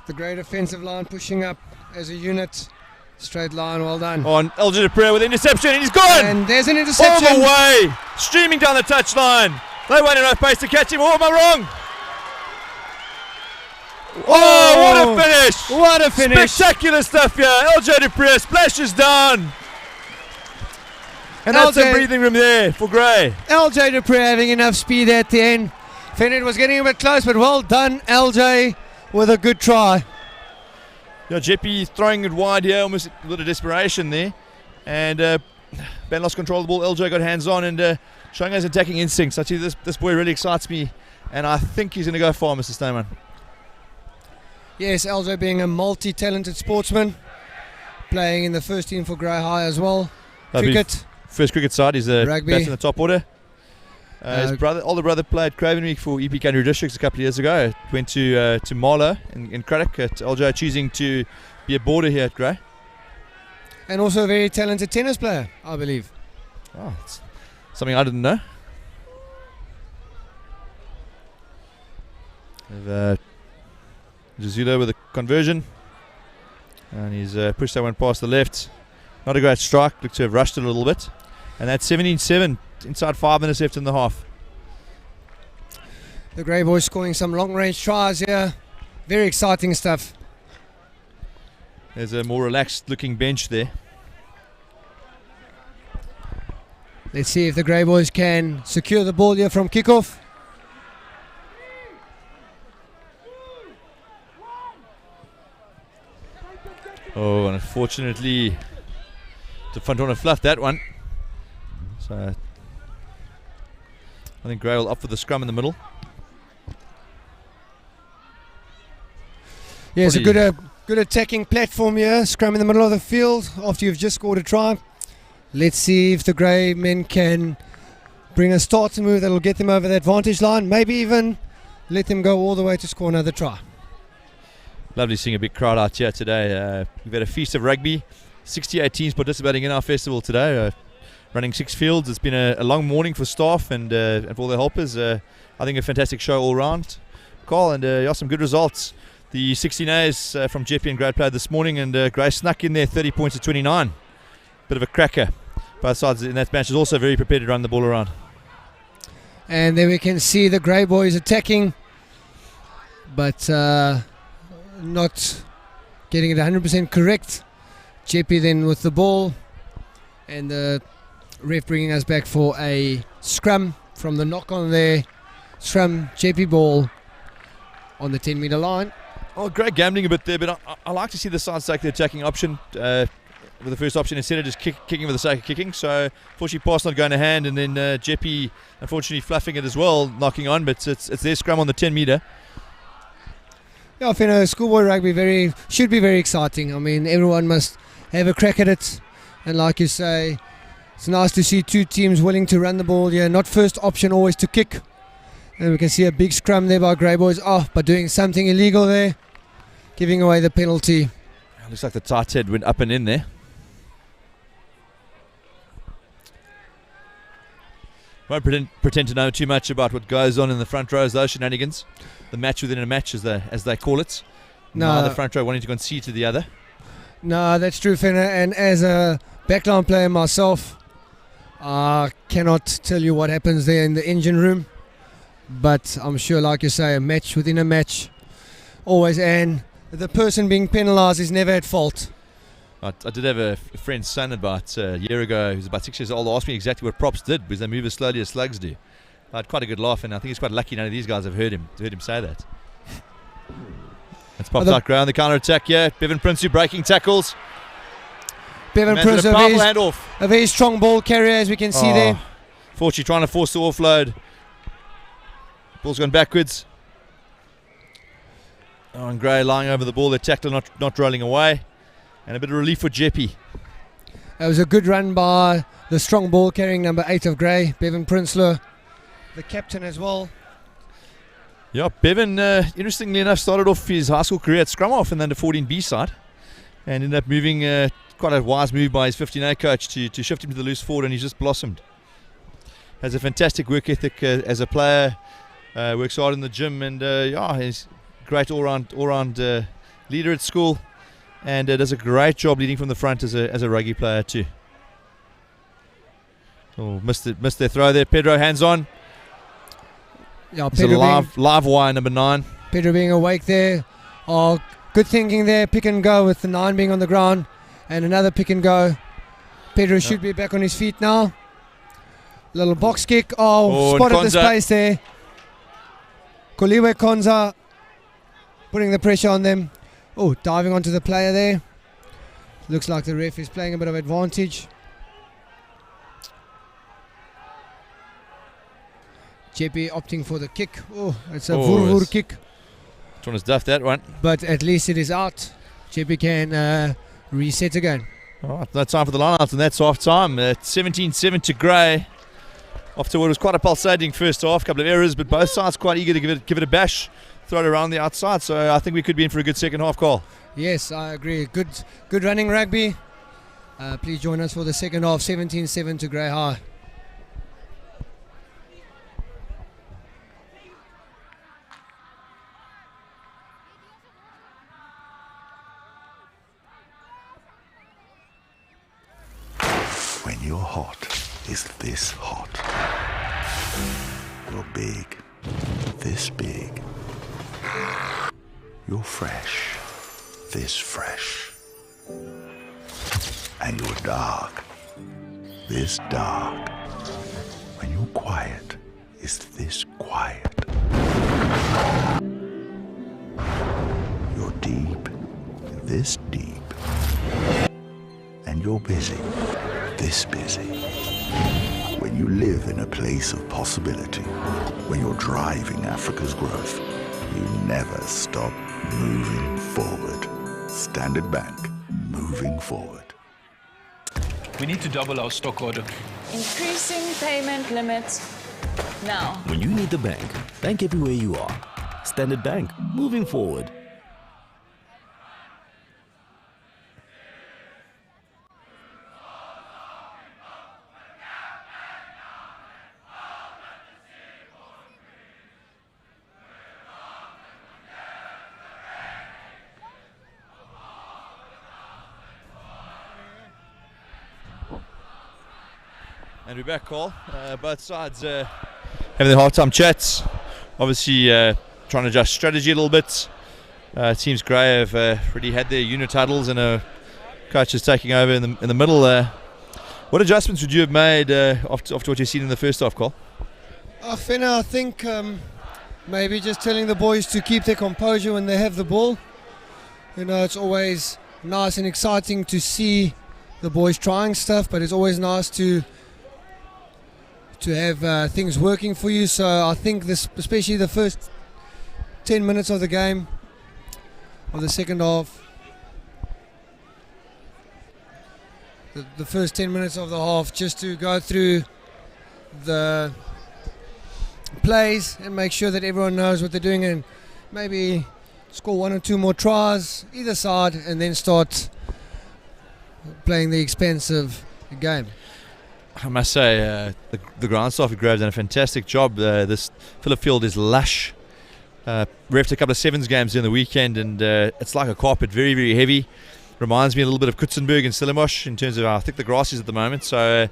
The Grey defensive line pushing up as a unit. Straight line, well done. On LJ Dupree with interception, and he's gone! And there's an interception. All the way! Streaming down the touchline. They won't enough pace to catch him. Oh, am I wrong? Oh, what a finish! What a finish! Spectacular stuff here. LJ Dupree splashes down. And that's some breathing room there for Gray. LJ Dupree having enough speed at the end. Fenner was getting a bit close, but well done, LJ, with a good try. Yeah, Jeppe throwing it wide here, almost a little desperation there. And Ben lost control of the ball. LJ got hands on and showing his attacking instincts. I tell you, this boy really excites me, and I think he's going to go far, Mr. Stayman. Yes, LJ being a multi-talented sportsman, playing in the first team for Grey High as well. Cricket. First cricket side, he's a rugby. bat in the top order. His older brother played Craven Week for EP Country Districts a couple of years ago. Went to Marlow in Craddock. At LJ choosing to be a boarder here at Grey. And also a very talented tennis player, I believe. Oh, it's something I didn't know. Jazula with a conversion. And he's pushed that one past the left. Not a great strike. Looked to have rushed it a little bit. And that's 17-7. Inside 5 minutes left in the half. The Grey boys scoring some long-range tries here. Very exciting stuff. There's a more relaxed-looking bench there. Let's see if the Grey Boys can secure the ball here from kickoff. Oh, and unfortunately, the front runner fluffed that one. So I think Grey will opt for the scrum in the middle. Yeah, it's a good attacking platform here. Scrum in the middle of the field after you've just scored a try. Let's see if the Grey men can bring a starter move that'll get them over the advantage line. Maybe even let them go all the way to score another try. Lovely seeing a big crowd out here today. We've had a feast of rugby. 68 teams participating in our festival today, running 6 fields. It's been a long morning for staff and for all the helpers. I think a fantastic show all round, Carl, and some good results. The 16As from Jeppe and Grey played this morning, and Grey snuck in there 30 points to 29. Bit of a cracker. Both sides in that match is also very prepared to run the ball around. And there we can see the Grey Boys attacking, but not getting it 100% correct. Jeppe then with the ball, and the ref bringing us back for a scrum from the knock on there. Scrum, Jeppe ball on the 10-metre line. Oh, great gambling a bit there, but I like to see the sides take the attacking option with the first option instead of just kicking for the sake of kicking. So unfortunately pass not going to hand, and then Jeppe unfortunately fluffing it as well, knocking on, but it's their scrum on the 10-metre. Yeah, I think schoolboy rugby should be very exciting. I mean, everyone must have a crack at it, and like you say, it's nice to see 2 teams willing to run the ball here, not first option always to kick. And we can see a big scrum there by Grey Boys off, but doing something illegal there, giving away the penalty. Looks like the tight head went up and in there. Won't pretend to know too much about what goes on in the front rows, those shenanigans. The match within a match, as they call it. No, the front row wanting to concede to the other. No, that's true, Fenner. And as a backline player myself, I cannot tell you what happens there in the engine room. But I'm sure, like you say, a match within a match, always. And the person being penalised is never at fault. I did have a friend's son about a year ago who's about 6 years old, asked me exactly what props did, because they move as slowly as slugs do. I had quite a good laugh, and I think he's quite lucky none of these guys have heard him say that. It's popped out ground, the counter-attack here. Bevan Prince breaking tackles. Bevan Prince, a very strong ball carrier, as we can see there. Fortunately trying to force the offload. Ball's gone backwards. Oh, and Grey lying over the ball, the tackler not rolling away. And a bit of relief for Jeppe. It was a good run by the strong ball carrying number 8 of Grey, Bevan Prinsloo, the captain as well. Yeah, Bevan, interestingly enough, started off his high school career at scrum half in the under 14B side, and ended up moving, quite a wise move by his 15A coach to shift him to the loose forward, and he's just blossomed. Has a fantastic work ethic as a player, works hard in the gym, and he's a great all-round leader at school. And does a great job leading from the front as a rugby player too. Oh, missed their throw there. Pedro hands on. Yeah, it's a live wire, number 9. Pedro being awake there. Oh, good thinking there. Pick and go with the 9 being on the ground, and another pick and go. Pedro should be back on his feet now. Little box kick. Oh, spotted the space there. Koliwe Konza putting the pressure on them. Oh, diving onto the player there. Looks like the ref is playing a bit of advantage. Jeppe opting for the kick. Oh, it's a vur kick. Trying to duff that one. But at least it is out. Jeppe can reset again. Oh, no time for the line-out, and that's half time. 17-7 to Grey. After what was quite a pulsating first half, couple of errors, but both sides quite eager to give it a bash. Throw it around the outside, so I think we could be in for a good second half, Carl. Yes, I agree. Good running rugby. Please join us for the second half. 17-7 to Grey High. When you're hot, it's this hot. You're big, this big. You're fresh, this fresh. And you're dark, this dark. When your quiet is this quiet. You're deep, this deep. And you're busy, this busy. When you live in a place of possibility, when you're driving Africa's growth, you never stop moving forward. Standard Bank, moving forward. We need to double our stock order. Increasing payment limits now. When you need the bank everywhere you are. Standard Bank, moving forward. And we're back, Carl. Both sides having their half-time chats. Obviously trying to adjust strategy a little bit. Teams Grey have already had their unit huddles and coach is taking over in the middle. What adjustments would you have made after what you've seen in the first half, Carl? Finna, I think maybe just telling the boys to keep their composure when they have the ball. You know, it's always nice and exciting to see the boys trying stuff, but it's always nice to have things working for you. So I think this, especially the first 10 minutes of the game, or the second half, the first 10 minutes of the half, just to go through the plays and make sure that everyone knows what they're doing, and maybe score one or two more tries either side, and then start playing the expensive game. I must say, the ground staff at Grove have done a fantastic job. This Phillip Field is lush. Refed a couple of sevens games during the weekend, and it's like a carpet, very, very heavy. Reminds me a little bit of Kutzenberg and Stellenbosch in terms of how thick the grass is at the moment. So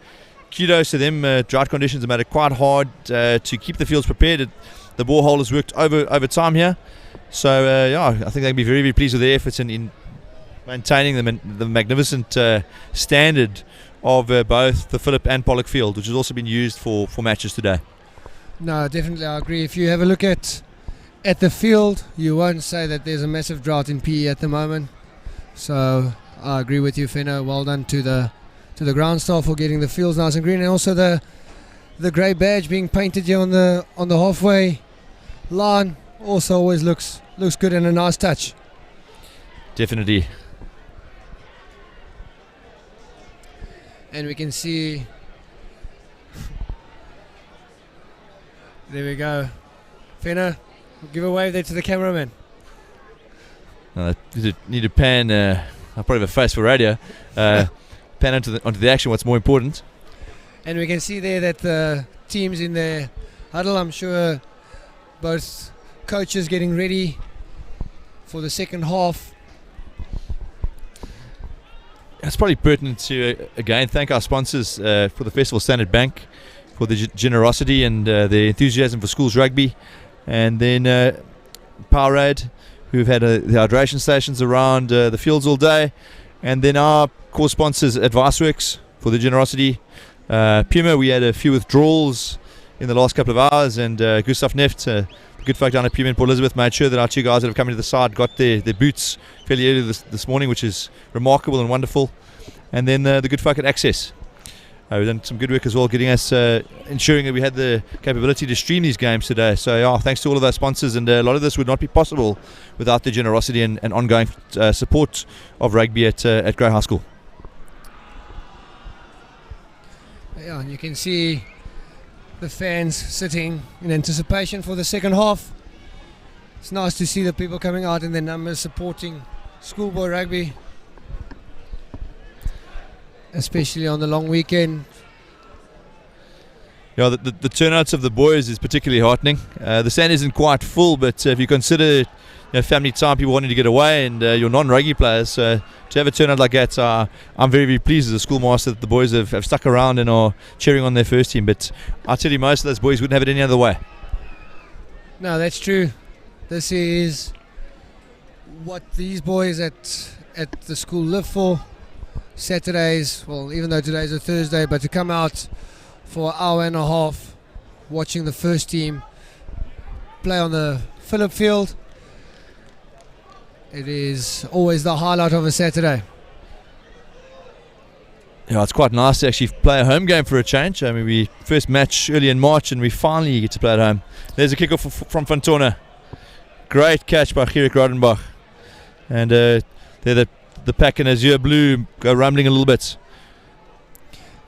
kudos to them. Drought conditions have made it quite hard to keep the fields prepared. The borehole worked over time here. So yeah, I think they can be very, very pleased with their efforts in maintaining the magnificent standard of both the Phillip and Pollock Field, which has also been used for matches today. No, definitely, I agree. If you have a look at the field, you won't say that there's a massive drought in PE at the moment. So I agree with you, Fenno. Well done to the ground staff for getting the fields nice and green, and also the grey badge being painted here on the halfway line also always looks good and a nice touch. Definitely. And we can see, there we go. Fenno, give a wave there to the cameraman. Need to pan. I probably have a face for radio. Pan onto the action. What's more important? And we can see there that the teams in their huddle, I'm sure both coaches getting ready for the second half. It's probably pertinent to again thank our sponsors for the festival, Standard Bank, for the generosity and the enthusiasm for schools rugby, and then Powerade, who've had the hydration stations around the fields all day, and then our core sponsors, AdviceWorks, for the generosity. Puma, we had a few withdrawals in the last couple of hours, and Gustav Neft, the good folk down at Puma in Port Elizabeth, made sure that our two guys that have come into the side got their boots fairly early this morning, which is remarkable and wonderful. And then the good folk at Access. We've done some good work as well, getting us ensuring that we had the capability to stream these games today. So yeah, thanks to all of our sponsors, and a lot of this would not be possible without the generosity and ongoing support of rugby at Grey High School. Yeah, and you can see the fans sitting in anticipation for the second half. It's nice to see the people coming out in their numbers supporting schoolboy rugby, especially on the long weekend. Yeah, the turnouts of the boys is particularly heartening. The stand isn't quite full, but if you consider family time, people wanting to get away, and your non-rugby players, to have a turnout like that, I'm very, very pleased as a schoolmaster that the boys have stuck around and are cheering on their first team. But I tell you, most of those boys wouldn't have it any other way. No, that's true. This is what these boys at the school live for. Saturdays, well, even though today's a Thursday, but to come out for an hour and a half watching the first team play on the Phillip Field. It is always the highlight of a Saturday. Yeah, it's quite nice to actually play a home game for a change. I mean, we first match early in March and we finally get to play at home. There's a kickoff from Fantona. Great catch by Gerrit Rodenbach. And there the pack in azure blue go rumbling a little bit.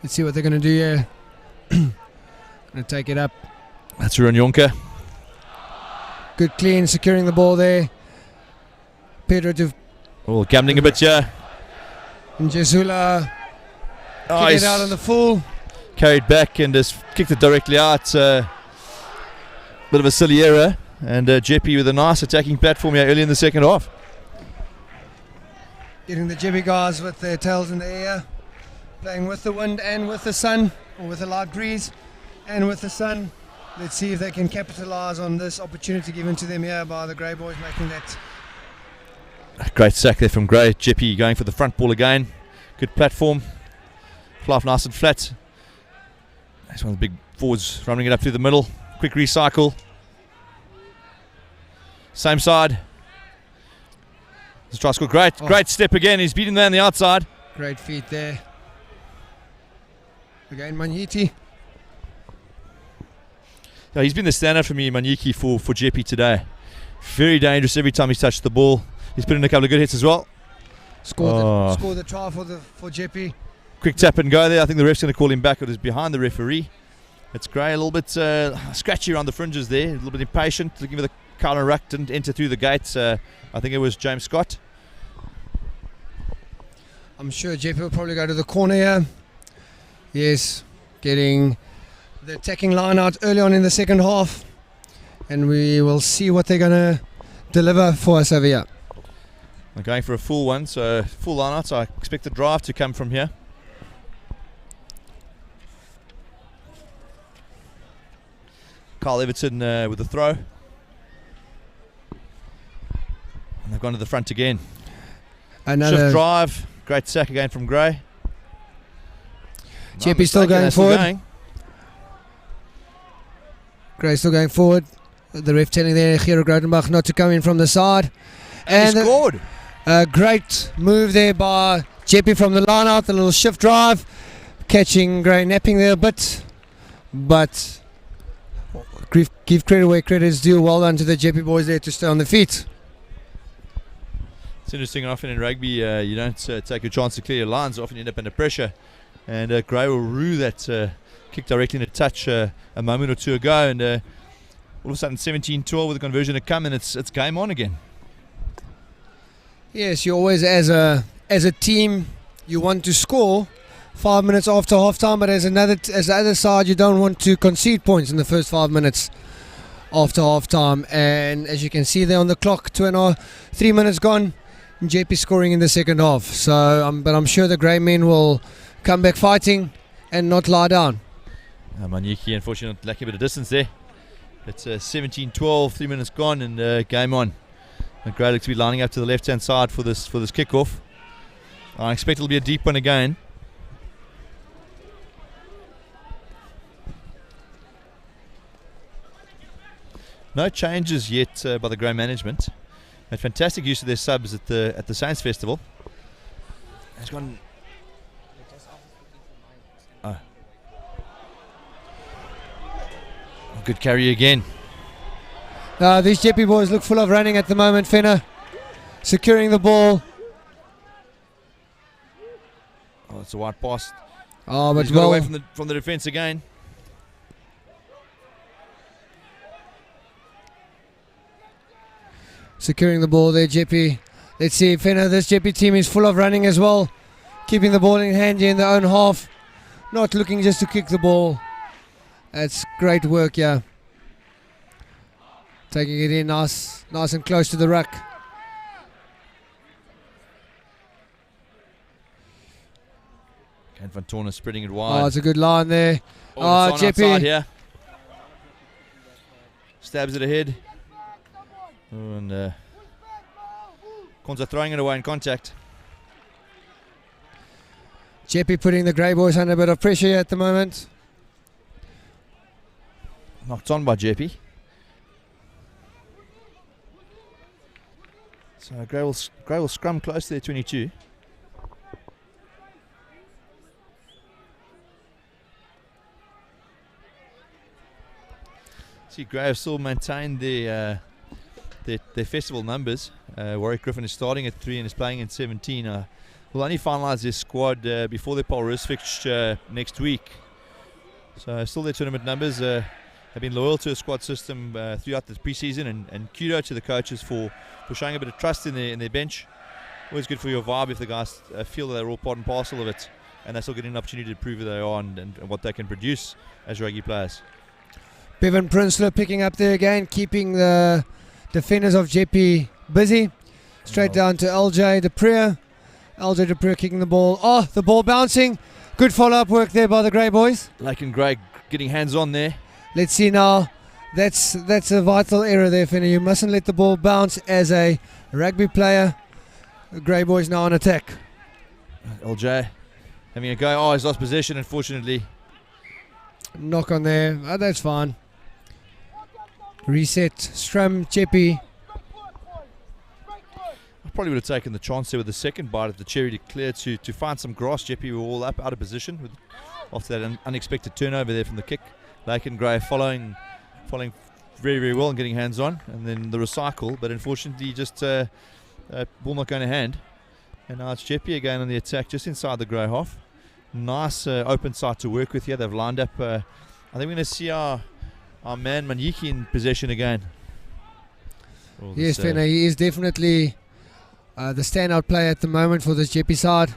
Let's see what they're going to do here. Going to take it up. That's Ruan Jonker. Good clean, securing the ball there. Pedro to Oh, gambling a bit here. Jesula. Oh, Kick he's it out on the full. carried back and just kicked it directly out. Bit of a silly error. And Jeppe with a nice attacking platform here early in the second half. Getting the Jeppe guys with their tails in the air. Playing with the wind and with the sun, or with a light breeze and with the sun. Let's see if they can capitalise on this opportunity given to them here by the Grey boys making that. Great sack there from Gray. Jeppe going for the front ball again. Good platform. Fly off nice and flat. That's one of the big forwards running it up through the middle. Quick recycle. Same side. This try score. Great step again. He's beating there on the outside. Great feet there. Again, Manyiti. Yeah, he's been the standout for me, Manyiki, for Jeppe today. Very dangerous every time he's touched the ball. He's put in a couple of good hits as well. Scored the try for Jeppe. Quick tap and go there. I think the ref's going to call him back. It was behind the referee. It's Gray, a little bit scratchy around the fringes there. A little bit impatient. Looking for the counter ruck, didn't enter through the gates. I think it was James Scott. I'm sure Jeppe will probably go to the corner here. Yes, getting the attacking line out early on in the second half. And we will see what they're going to deliver for us over here. I'm going for a full one, so full line out. So I expect the drive to come from here. Carl Everton with the throw. And they've gone to the front again. Shift drive. Great sack again from Gray. Jeppe still going forward. Gray still going forward. The ref telling there Gerrit Rodenbach not to come in from the side. And he scored. A great move there by Jeppe from the line out. The little shift drive. Catching Gray napping there a bit. But give credit where credit is due. Well done to the Jeppe boys there to stay on the feet. It's interesting, often in rugby you don't take a chance to clear your lines, often you end up under pressure. And Gray will rue that kick directly in a touch a moment or two ago, and all of a sudden 17-12 with the conversion to come, and it's game on again. Yes, you always as a team you want to score 5 minutes after half time, but as the other side you don't want to concede points in the first 5 minutes after half time. And as you can see there on the clock, 3 minutes gone. Jeppe scoring in the second half. So, but I'm sure the Grey men will come back fighting and not lie down. Manyiki, unfortunately, lacking a bit of distance there. It's 17-12, 3 minutes gone, and game on. And Grey looks to be lining up to the left-hand side for this kickoff. I expect it'll be a deep one again. No changes yet by the Grey management. Had fantastic use of their subs at the Saints Festival. It's gone. Oh. Good carry again. These Jeppe boys look full of running at the moment. Fenner securing the ball. Oh, it's a wide pass. Oh, but he's got away from the defence again. Securing the ball there, Jeppe. Let's see, Fenner, this Jeppe team is full of running as well. Keeping the ball in hand here in their own half. Not looking just to kick the ball. That's great work, yeah. Taking it in nice and close to the ruck. And Van Torne spreading it wide. Oh, it's a good line there. Oh, Jeppe. Here. Stabs it ahead. And Konza throwing it away in contact. Jeppe putting the Grey boys under a bit of pressure here at the moment. Knocked on by Jeppe. So Gray will scrum close to their 22. See, Gray have still maintained their festival numbers. Warwick Griffin is starting at 3 and is playing at 17. Will only finalise their squad before their Polris fixture next week. So still their tournament numbers have been loyal to a squad system throughout the pre-season, and kudo to the coaches for showing a bit of trust in their bench. Always good for your vibe if the guys feel that they're all part and parcel of it, and they're still getting an opportunity to prove who they are and what they can produce as rugby players. Bevan Prinsloo picking up there again, keeping the defenders of Jeppe busy. Straight down to LJ Dupree. LJ Dupree kicking the ball. Oh, the ball bouncing. Good follow-up work there by the Grey boys. Lake and Grey getting hands on there. Let's see now. That's a vital error there, Finner. You mustn't let the ball bounce as a rugby player. The Grey boys now on attack. LJ having a go. Oh, he's lost possession, unfortunately. Knock on there. Oh, that's fine. Reset. Strum, Jeppe. I probably would have taken the chance there with the second bite of the cherry to clear to find some grass. Jeppe were all up, out of position after that unexpected turnover there from the kick. Lake and Grey following very, very well and getting hands on, and then the recycle, but unfortunately just ball not going to hand. And now it's Jeppe again on the attack just inside the Grey half. Nice open side to work with here. They've lined up. I think we're going to see our man Manyiki in possession again. Yes, Fenner, he is definitely the standout player at the moment for this Jeppe side.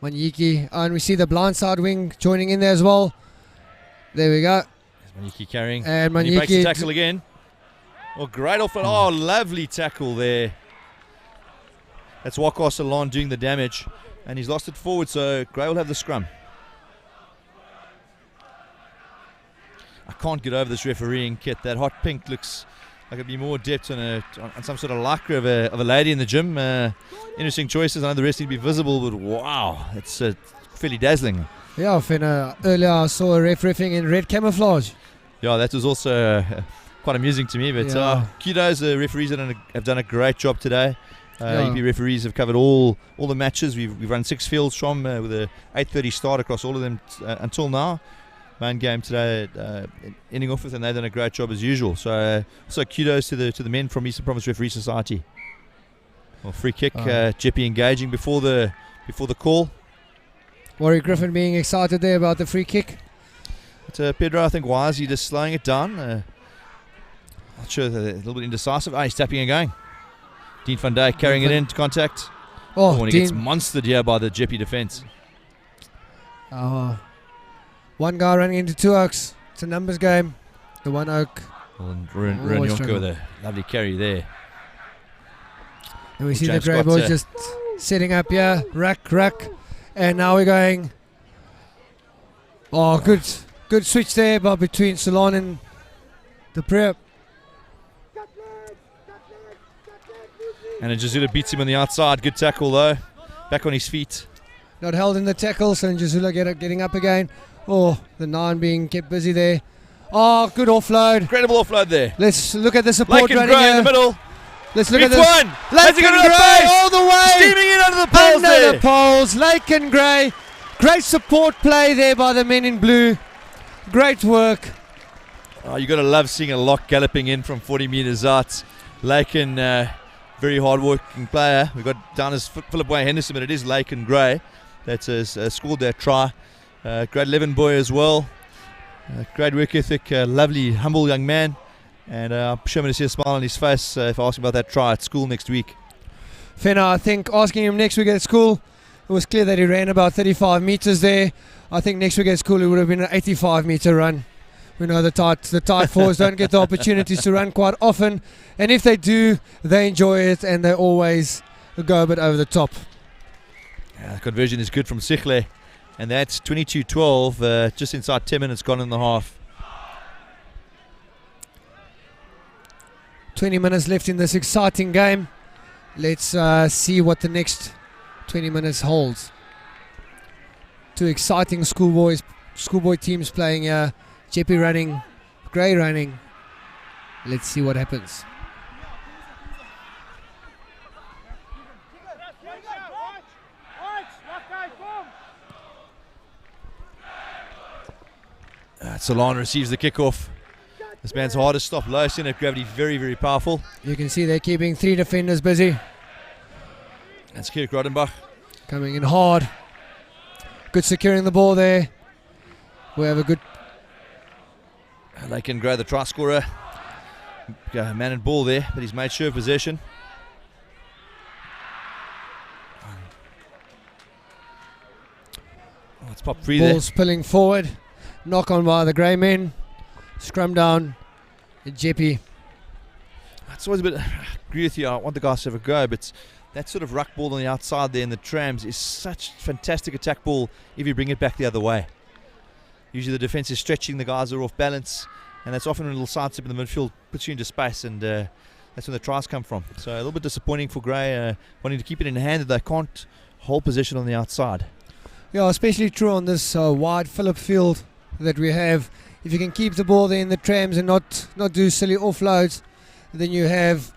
Manyiki, and we see the blind side wing joining in there as well. There we go. There's Manyiki carrying. And he breaks the Manyiki tackle again. Oh, great off. Oh, lovely tackle there. That's Waka Salon doing the damage. And he's lost it forward, so Grey will have the scrum. I can't get over this refereeing kit. That hot pink looks like it'd be more depth on some sort of lycra of a lady in the gym. Interesting choices. I know the rest need to be visible, but wow, it's fairly dazzling. Yeah, Fenner, earlier I saw a ref riffing in red camouflage. Yeah, that was also quite amusing to me. But kudos, the referees have done a great job today. EP referees have covered all the matches. We've run 6 fields from with a 8:30 start across all of them until now. Main game today ending off with, and they've done a great job as usual. So kudos to the men from Eastern Province Referee Society. Well, free kick, Jeppe engaging before the call. Warwick Griffin being excited there about the free kick. But Pedro, I think, wisely just slowing it down. Not sure, a little bit indecisive. He's tapping and going. Dean van Dijk carrying it into contact. When he gets monstered here by the Jeppe defence. One guy running into 2 oaks. It's a numbers game. The 1 oak. And Runyoka with a lovely carry there. And we see the Grey boys just setting up here. Ruck. And now we're going. Oh, good switch there between Salon and the prep. And Njazula beats him on the outside. Good tackle though. Back on his feet. Not held in the tackle, so Njazula getting up again. Oh, the 9 being kept busy there. Oh, good offload. Incredible offload there. Let's look at the support Lake and running Grey here. in the middle. Let's look at It's this. one. Lake and Grey all the way. Steaming in under the poles under there. the poles. Lake and Grey. Great support play there by the men in blue. Great work. Oh, you got to love seeing a lock galloping in from 40 metres out. Lake and very hard-working player. We've got down as Philip Way Henderson, but it is Lake and Grey that has scored that try. Grade 11 boy as well. Great work ethic. Lovely, humble young man. And I'm sure I'm going to see a smile on his face if I ask him about that try at school next week. Fenner, I think asking him next week at school, it was clear that he ran about 35 metres there. I think next week at school it would have been an 85-metre run. We know the tight fours don't get the opportunities to run quite often, and if they do, they enjoy it and they always go a bit over the top. The conversion is good from Sichle, and that's 22-12, just inside 10 minutes gone in the half. 20 minutes left in this exciting game. Let's see what the next 20 minutes holds. 2 exciting schoolboy teams playing here. Jeppe running Gray running. Let's see what happens. Solana receives the kickoff. This man's hard to stop. Low center of gravity, very, very powerful. You can see they're keeping 3 defenders busy. That's Kirk Rodenbach. Coming in hard. Good securing the ball there. We have a good... They can grow the try scorer. Man and ball there, but he's made sure of possession. Oh, it's popped free there. Ball spilling forward. Knock on by the Grey men. Scrum down. Jeppe. It's always a bit... I agree with you. I want the guys to have a go, but that sort of ruck ball on the outside there in the trams is such fantastic attack ball if you bring it back the other way. Usually the defence is stretching, the guys are off balance, and that's often a little side step in the midfield puts you into space, and that's when the tries come from. So a little bit disappointing for Gray, wanting to keep it in hand that they can't hold position on the outside. Yeah, especially true on this wide Phillip field that we have. If you can keep the ball there in the trams and not do silly offloads, then you have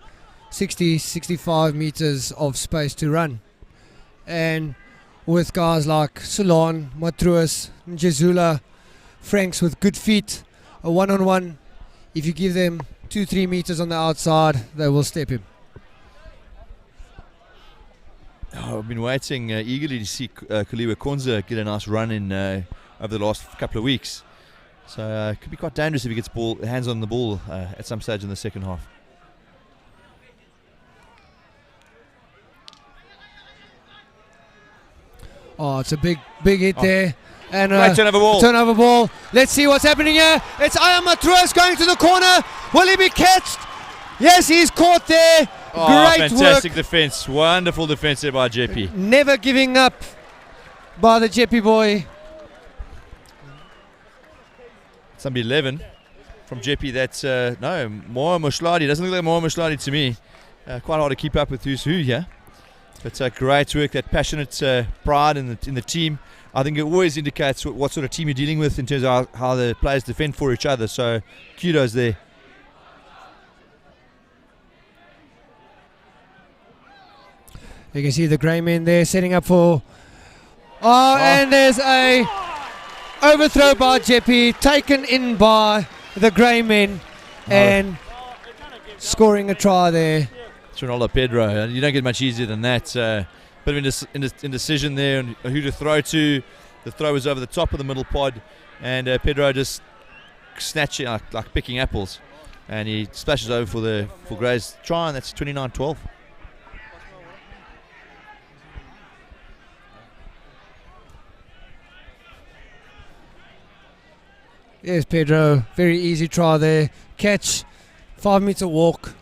60-65 meters of space to run. And with guys like Solon, Matruas, Jezula, Franks with good feet, a one-on-one, if you give them 2-3 meters on the outside, they will step him. I've been waiting eagerly to see Kaliwa Konza get a nice run in over the last couple of weeks. So it could be quite dangerous if he gets hands on the ball at some stage in the second half. Oh, it's a big hit there. And Great turnover ball. Let's see what's happening here. It's Aya Matruas going to the corner. Will he be catched? Yes, he's caught there. Oh, Great fantastic work. defence. Wonderful defence there by Jeppe. Never giving up by the Jeppe boy. It's number 11 from Jeppe. That's, no, Moa Mushladi. Doesn't look like Moa Mushladi to me. Quite hard to keep up with who's who here. But great work, that passionate pride in the team. I think it always indicates what sort of team you're dealing with in terms of how the players defend for each other. So kudos there. You can see the Grey men there setting up for... Oh, and there's a overthrow by Jeppe, taken in by the Grey men, and scoring a try there. It's Ronaldo Pedro. You don't get much easier than that. Bit of indecision there on who to throw to. The throw was over the top of the middle pod, and Pedro just snatching like picking apples, and he splashes over for Gray's try, and that's 29-12. Yes, Pedro, very easy try there. Catch, 5 meter walk,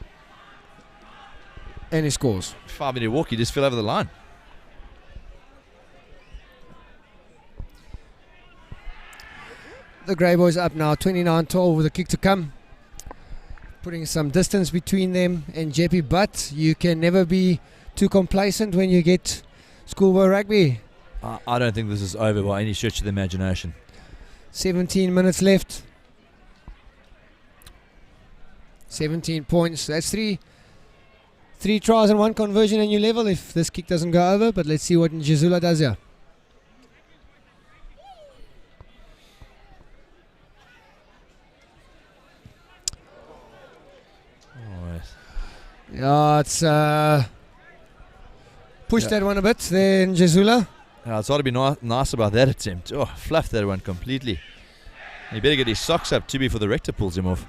and he scores. 5 meter walk, he just fell over the line. The Grey boys up now, 29-12 with a kick to come. Putting some distance between them and Jeppe, but you can never be too complacent when you get schoolboy rugby. I don't think this is over by any stretch of the imagination. 17 minutes left. 17 points. That's three tries and 1 conversion and you level if this kick doesn't go over. But let's see what Jezula does here. Yeah, it's pushed that one a bit there in Jezula. It's ought to be nice about that attempt. Oh, fluffed that one completely. He better get his socks up too before the rector pulls him off.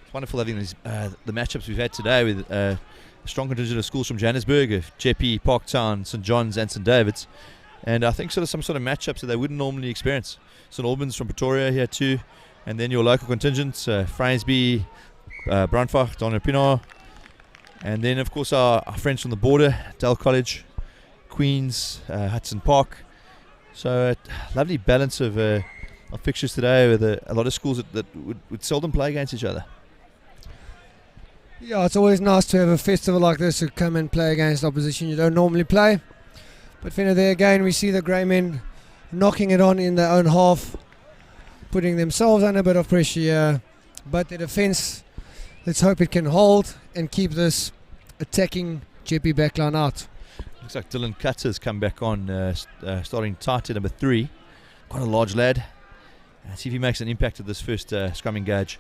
It's wonderful having these, the matchups we've had today with a strong contingent of schools from Johannesburg, of Jeppe, Parktown, St John's and St David's. And I think sort of some sort of matchups that they wouldn't normally experience. St Albans from Pretoria here too. And then your local contingents, Fransby, Brandfach, Donnerpino. And then, of course, our friends from the border, Dell College, Queens, Hudson Park. So lovely balance of fixtures today with a lot of schools that would seldom play against each other. Yeah, it's always nice to have a festival like this to come and play against opposition you don't normally play. But there again, we see the grey men knocking it on in their own half, putting themselves under a bit of pressure here. But the defence, let's hope it can hold and keep this attacking Jeppe backline out. Looks like Dylan Cutter's come back on, starting tight at number 3. Quite a large lad. See if he makes an impact at this first scrum engage.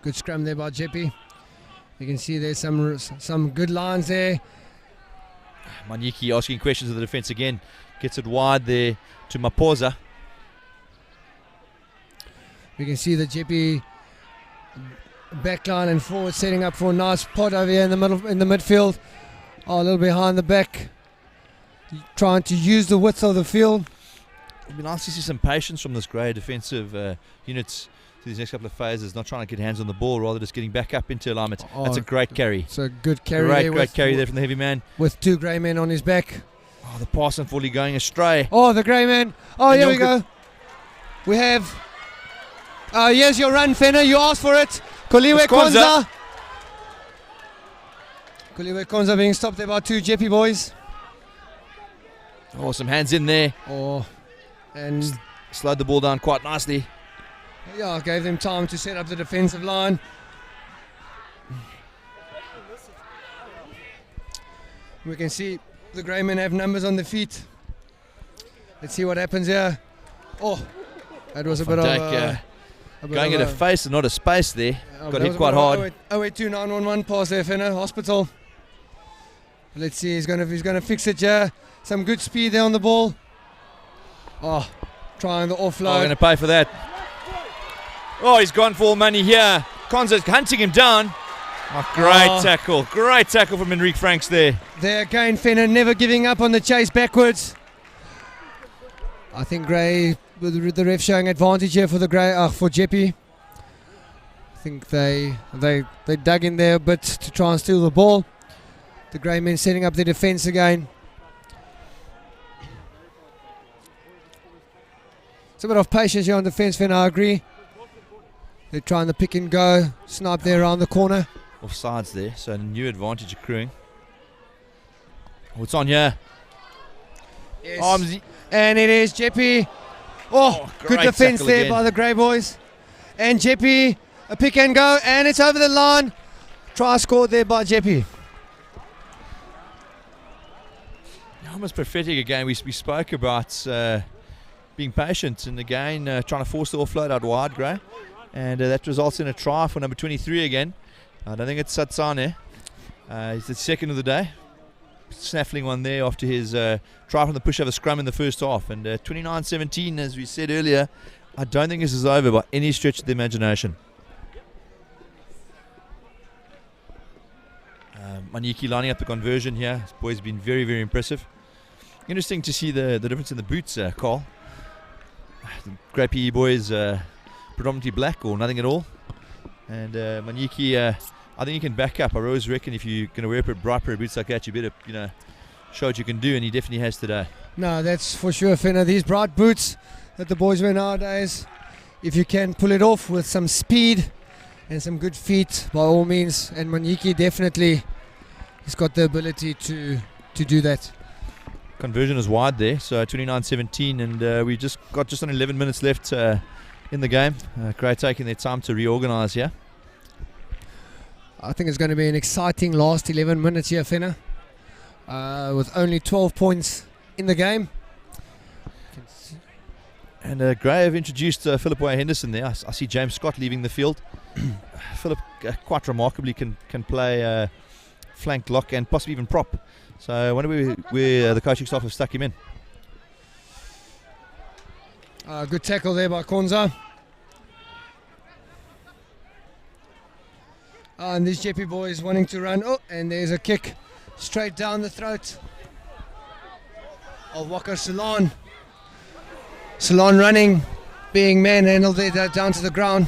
Good scrum there by Jeppe. You can see there's some good lines there. Manyiki asking questions of the defence again. Gets it wide there to Maposa. We can see the Jeppe backline and forward setting up for a nice pot over here in the middle, in the midfield. Oh, a little behind the back, trying to use the width of the field. It'd be nice to see some patience from this grey defensive units through these next couple of phases, not trying to get hands on the ball, rather just getting back up into alignment. Oh, that's a great carry. It's a good carry. Great carry there from the heavy man. With 2 grey men on his back. Oh, the pass unfortunately going astray. Oh, the grey man. Oh, And here we go. We have... here's your run, Fenner. You asked for it. Koliwe Konza. Koliwe Konza being stopped there by 2 Jeppe boys. Oh, some hands in there. Oh, and Slowed the ball down quite nicely. yeah, gave them time to set up the defensive line. We can see the grey men have numbers on the feet. Let's see what happens here. Oh, that was a bit Van of Dijk, a bit going of at a face and not a space there. Got hit quite hard. 082911 pass there, Fenner, hospital. Let's see, he's gonna fix it here. Some good speed there on the ball. Oh, trying the offload. Oh, going to pay for that. Oh, he's gone for all money here. Konza's hunting him down. Oh, great tackle from Enrique Franks there. There again, Fenner never giving up on the chase backwards. I think Gray, with the ref showing advantage here for the for Jeppe. I think they dug in there a bit to try and steal the ball. The grey men setting up their defence again. It's a bit of patience here on defence, Fenner, I agree. They're trying to pick and go, snipe there around the corner. Offsides there, so a new advantage accruing. Oh, it's on here. Yes. And it is Jeppe. Oh, good defence there again by the Grey boys. And Jeppe, a pick and go, and it's over the line. Try scored there by Jeppe. Almost prophetic again. We spoke about being patient and again trying to force the offload out wide, Gray. And that results in a try for number 23 again. I don't think it's Satsane. He's the second of the day. Snaffling one there after his try from the pushover scrum in the first half. And 29-17, as we said earlier, I don't think this is over by any stretch of the imagination. Manyiki lining up the conversion here. This boy's been very, very impressive. Interesting to see the difference in the boots, Carl. The Grey PE boys predominantly black or nothing at all. And Manyiki, I think you can back up. I always reckon if you're going to wear bright pair of boots like that, you better, show what you can do, and he definitely has today. No, that's for sure, Fenner. These bright boots that the boys wear nowadays, if you can pull it off with some speed and some good feet, by all means. And Manyiki definitely, he's got the ability to do that. Conversion is wide there, so 29-17, and we just got just on 11 minutes left in the game. Grey taking their time to reorganise here. I think it's going to be an exciting last 11 minutes here, Fenner, with only 12 points in the game. And Grey have introduced Philip Henderson there. I see James Scott leaving the field. Philip quite remarkably can play flank, lock, and possibly even prop. So I wonder where the coaching staff have stuck him in. Good tackle there by Konza. And these Jeppe boys wanting to run. Oh, and there's a kick straight down the throat of Walker Salon. Salon running, being manhandled there down to the ground.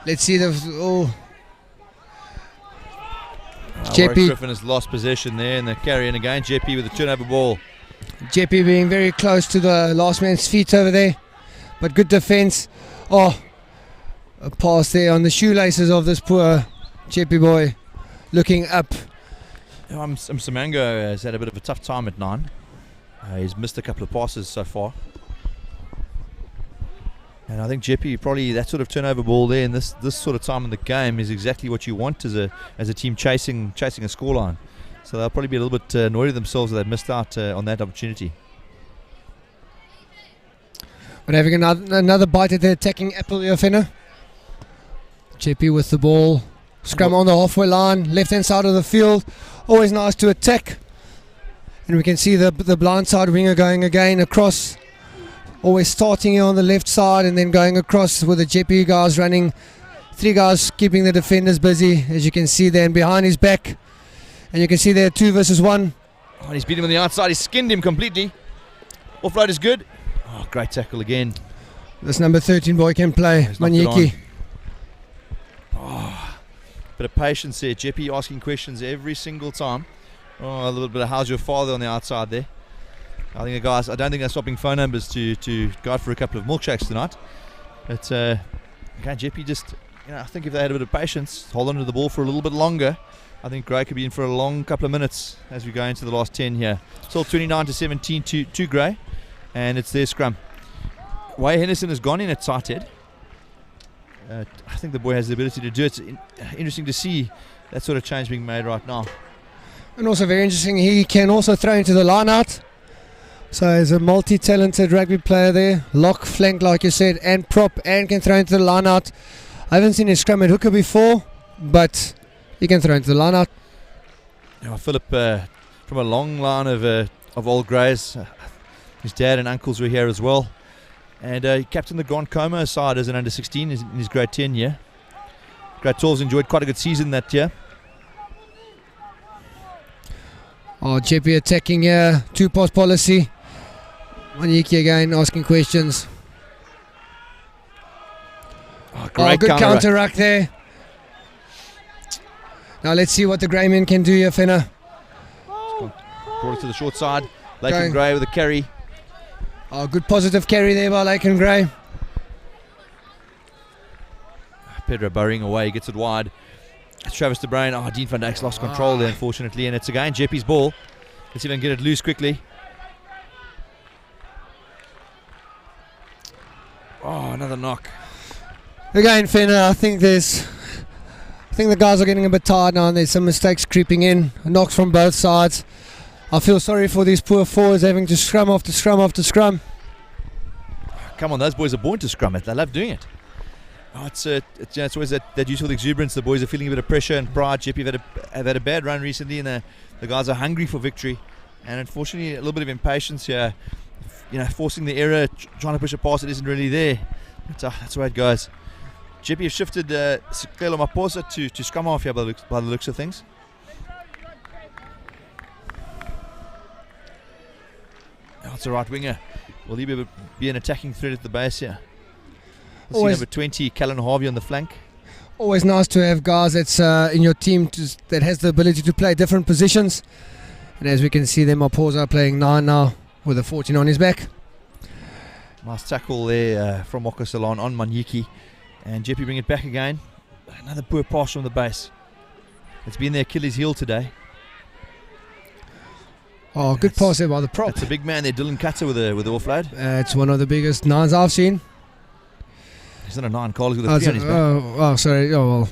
Let's see the... Jeppe Griffin has lost possession there and they're carrying again. Jeppe with the turnover ball. Jeppe being very close to the last man's feet over there, but good defence. Oh, A pass there on the shoelaces of this poor Jeppe boy, looking up. Msamango has had a bit of a tough time at 9. He's missed a couple of passes so far. And I think Jeppe, probably that sort of turnover ball there in this sort of time in the game is exactly what you want as a team chasing a scoreline. So they'll probably be a little bit annoyed with themselves that they've missed out on that opportunity. But having another bite at the attacking apple here, Fenner. Jeppe with the ball. Scrum on the halfway line, left hand side of the field. Always nice to attack. And we can see the blind side winger going again across. Always starting here on the left side and then going across with the Jeppe guys running. 3 guys keeping the defenders busy, as you can see there, and behind his back. And you can see there 2 versus 1. Oh, he's beat him on the outside. He skinned him completely. Offload is good. Oh, great tackle again. This number 13 boy can play, Manyiki. Oh, bit of patience there. Jeppe asking questions every single time. Oh, a little bit of how's your father on the outside there. I think the guys, I don't think they're swapping phone numbers to go out for a couple of milkshakes tonight. But okay, Jeppe just, I think if they had a bit of patience, hold on to the ball for a little bit longer, I think Gray could be in for a long couple of minutes as we go into the last 10 here. Still 29-17 to Gray, and it's their scrum. Way Henderson has gone in at tight head. I think the boy has the ability to do it. It's interesting to see that sort of change being made right now. And also very interesting, he can also throw into the line out. So he's a multi-talented rugby player there. Lock, flank like you said, and prop, and can throw into the line out. I haven't seen his scrum at hooker before, but he can throw into the line out. Philip, from a long line of old Greys, his dad and uncles were here as well. And he captained the Grand Como side as an under-16 in his grade 10 year. Grade 12's enjoyed quite a good season that year. Oh, Jeppe attacking here, 2-pass policy. Manyiki again asking questions. Oh, great good counter-ruck there. Now let's see what the Greymen can do here, Fenner. Brought it to the short side. Laken Gray with a carry. Oh, good positive carry there by Laken Gray. Pedro burrowing away, gets it wide. Travis de Bruin. Oh, Dean van Dijk's lost control there, unfortunately, and it's again Jeppe's ball. Let's see if I can get it loose quickly. Oh, another knock. Again, Fenner, I think the guys are getting a bit tired now, and there's some mistakes creeping in. Knocks from both sides. I feel sorry for these poor forwards having to scrum after scrum after scrum. Come on, those boys are born to scrum it. They love doing it. Oh, it's always that useful exuberance. The boys are feeling a bit of pressure and pride. Jeppe have had a bad run recently, and the guys are hungry for victory. And unfortunately, a little bit of impatience here. Forcing the error, trying to push a pass that isn't really there. But, that's the way it goes. Jeppe have shifted Sikelo Maposa to scrum half here by the looks of things. Oh, it's a right winger. Will he be an attacking threat at the base here? We'll see number 20, Callan Harvey on the flank. Always nice to have guys that's in your team that has the ability to play different positions. And as we can see there, Maposa playing 9 now with a 14 on his back. Nice tackle there from Oko Salon on Manyiki. And Jeppe bring it back again. Another poor pass from the base. It's been their Achilles heel today. Oh, good pass there by the prop. It's a big man there, Dylan Cutter with the offload. It's one of the biggest 9s I've seen. He's not a 9, Carl. He's got a 3 on his back. Oh, sorry. Oh,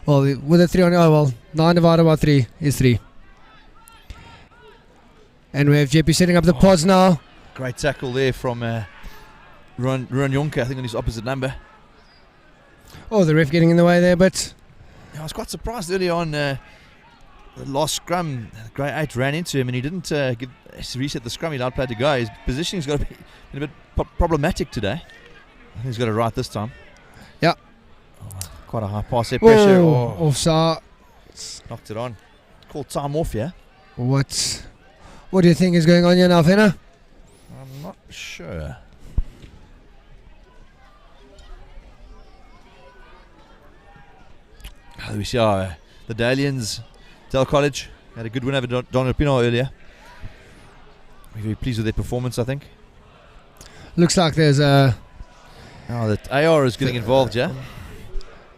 well, with a 3 on, 9 divided by 3 is 3. And we have Jeppe setting up the pods now. Great tackle there from Ruan Jonker, I think on his opposite number. Oh, the ref getting in the way there, but I was quite surprised early on. The last scrum, grade 8 ran into him and he didn't reset the scrum. He allowed play to go. His positioning's got to be a bit problematic today. I think he's got it right this time. Yeah. Oh, quite a high pass there. Pressure. Offside. Knocked it on. Called time off, yeah? What do you think is going on here now, Fenner? I'm not sure. We see the Dalians, Del College, had a good win over Don Pino earlier. We're very pleased with their performance, I think. Looks like there's a Oh, that AR is getting involved, yeah?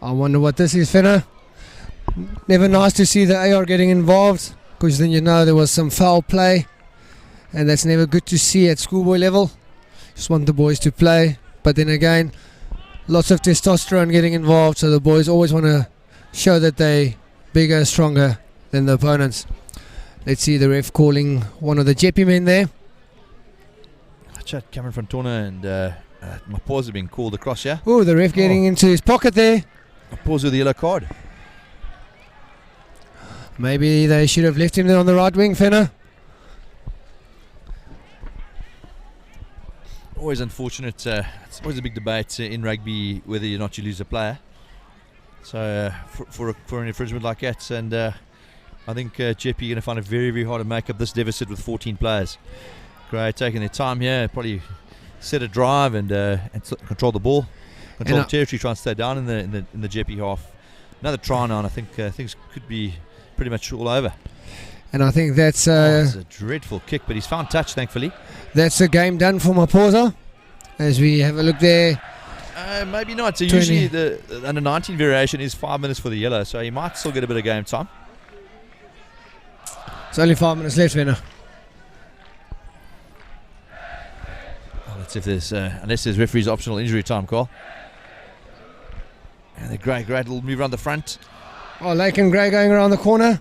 I wonder what this is, Fenner. Never nice to see the AR getting involved, because then you know there was some foul play, and that's never good to see at schoolboy level. Just want the boys to play, but then again, lots of testosterone getting involved, so the boys always want to show that they bigger, stronger than the opponents. Let's see the ref calling one of the Jeppe men there. Chat Cameron Frontona and my paws have been called across, yeah? Oh, the ref getting into his pocket there. My paws with the yellow card. Maybe they should have left him there on the right wing, Fenner. Always unfortunate. It's always a big debate in rugby whether or not you lose a player. So for an infringement like that, and I think Jeppe going to find it very, very hard to make up this deficit with 14 players. Great, taking their time here, probably set a drive and control the ball, control the territory, try and stay down in the Jeppe half. Another try now, and I think things could be pretty much all over. And I think that's it's a dreadful kick, but he's found touch, thankfully. That's a game done for Maposa. As we have a look there. Maybe not. So usually the under 19 variation is 5 minutes for the yellow, so he might still get a bit of game time. It's only 5 minutes left, Venner. Let's see if there's unless there's referee's optional injury time call. And the great little move around the front. Oh, Laken Gray going around the corner,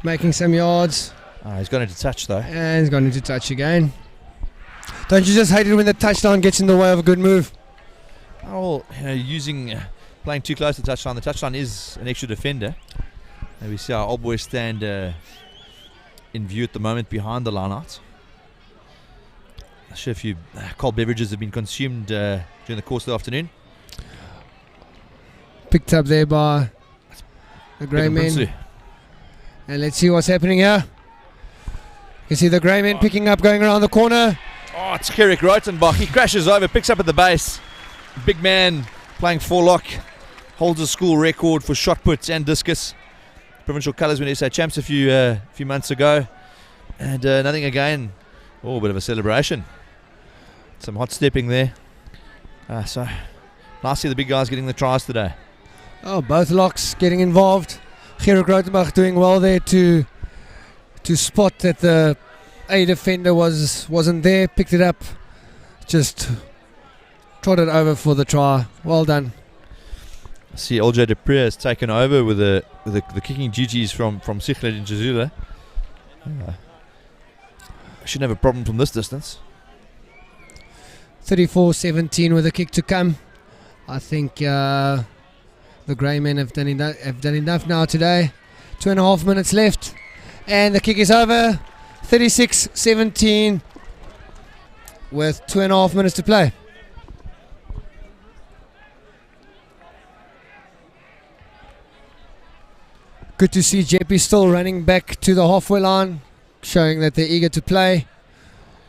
making some yards. He's gone into touch though. And he's gone into touch again. Don't you just hate it when the touchline gets in the way of a good move? Oh, playing too close to the touchline. The touchline is an extra defender. And we see our old boys stand in view at the moment behind the line out. Not sure if cold beverages have been consumed during the course of the afternoon. Picked up there by the grey men. And let's see what's happening here. You can see the grey men picking up, going around the corner. Oh, it's Kerrick Rotenbach. He crashes over, picks up at the base. Big man playing four-lock. Holds a school record for shot puts and discus. Provincial colours when SA champs a few months ago. And nothing again. Oh, a bit of a celebration. Some hot stepping there. So nice to see the big guys getting the tries today. Oh, both locks getting involved. Gerard Grotenbach doing well there to spot that the A defender wasn't there, picked it up, just trotted over for the try. Well done. I see LJ Dupree has taken over with the kicking duties from Sichlet in Jazula. Shouldn't have a problem from this distance. 34-17 with a kick to come. I think the grey men have done enough now today. 2.5 minutes left, and the kick is over. 36-17 with 2.5 minutes to play. Good to see Jeppe still running back to the halfway line, showing that they're eager to play,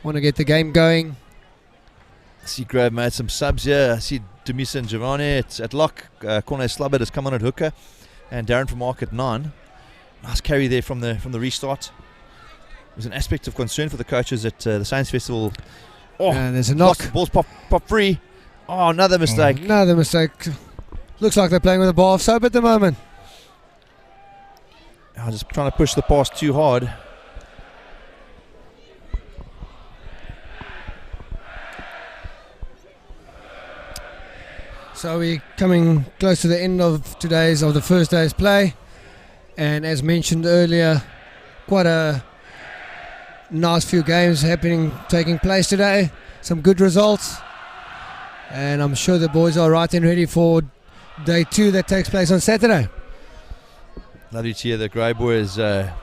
want to get the game going. I see Grove made some subs here. I see Demisa and Giovanni at lock. Corne Slubbert has come on at hooker, and Darren from Mark at 9. Nice carry there from the restart. There's an aspect of concern for the coaches at the Science Festival. Oh, and there's a knock. Balls pop free. Oh, another mistake. Another mistake. Looks like they're playing with a bar of soap at the moment. I'm just trying to push the pass too hard. So we're coming close to the end of the first day's play, and as mentioned earlier, quite a nice few games taking place today. Some good results, and I'm sure the boys are right and ready for day 2 that takes place on Saturday. Lovely to hear the Grey Boys. I'm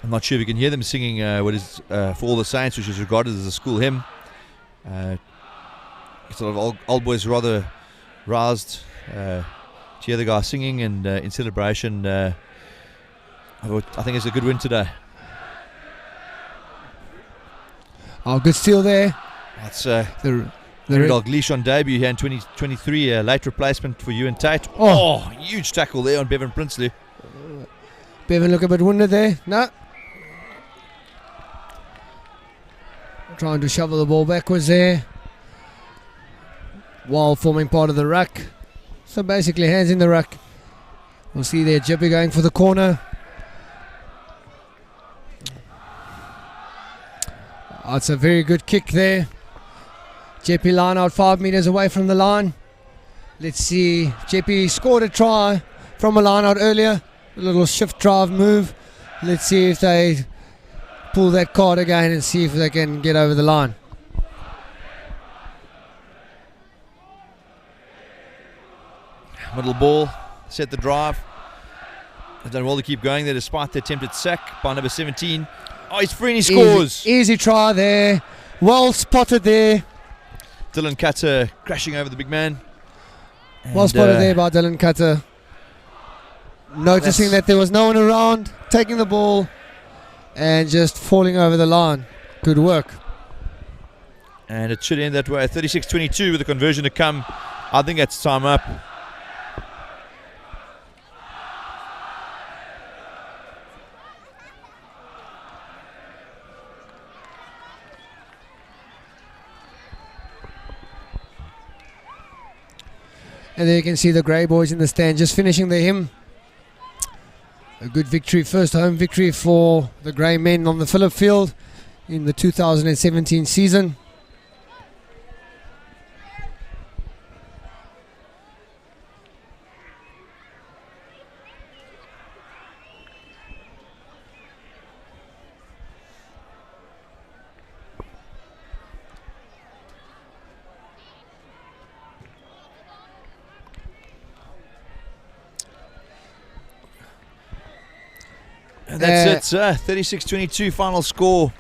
not sure if you can hear them singing what is For All the Saints, which is regarded as a school hymn. Sort of old boys rather roused to hear the guys singing and in celebration. I think it's a good win today. Oh, good steal there. That's the Dog Leash on debut here in 2023. A late replacement for Ewan Tate. Oh, huge tackle there on Bevan Prinsloo. Bevan look a bit wounded there. No. Trying to shovel the ball backwards there. while forming part of the ruck. So basically hands in the ruck. We'll see there Jeppe going for the corner. Oh, it's a very good kick there. Jeppe line out 5 meters away from the line. Let's see, Jeppe scored a try from a line out earlier. A little shift drive move. Let's see if they pull that card again and see if they can get over the line. Middle ball, set the drive. They've done well to keep going there despite the attempted sack by number 17. Oh, he's free and he scores. Easy try there. Well spotted there. Dylan Cutter crashing over the big man. Well spotted there by Dylan Cutter. Noticing that there was no one around, taking the ball and just falling over the line. Good work. And it should end that way. 36-22 with the conversion to come. I think that's time up. And there you can see the Grey boys in the stand just finishing the hymn. A good victory, first home victory for the Grey men on the Phillip Field in the 2017 season. And that's it, 36-22 final score.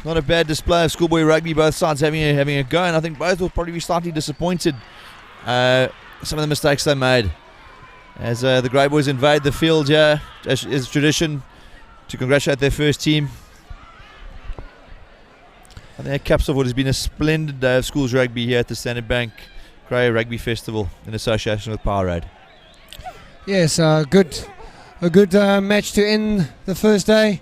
Not a bad display of schoolboy rugby, both sides having a go, and I think both will probably be slightly disappointed some of the mistakes they made. As the Grey boys invade the field here, as is tradition, to congratulate their first team. I think that caps off what has been a splendid day of schools rugby here at the Standard Bank Grey Rugby Festival in association with Power Road. Yes, a good match to end the first day.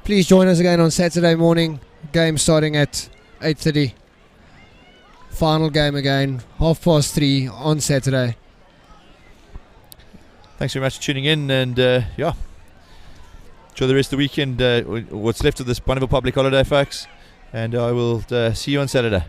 Please join us again on Saturday morning. Game starting at 8:30. Final game again, 3:30 on Saturday. Thanks very much for tuning in, and enjoy the rest of the weekend, what's left of this wonderful public holiday, folks, and I will see you on Saturday.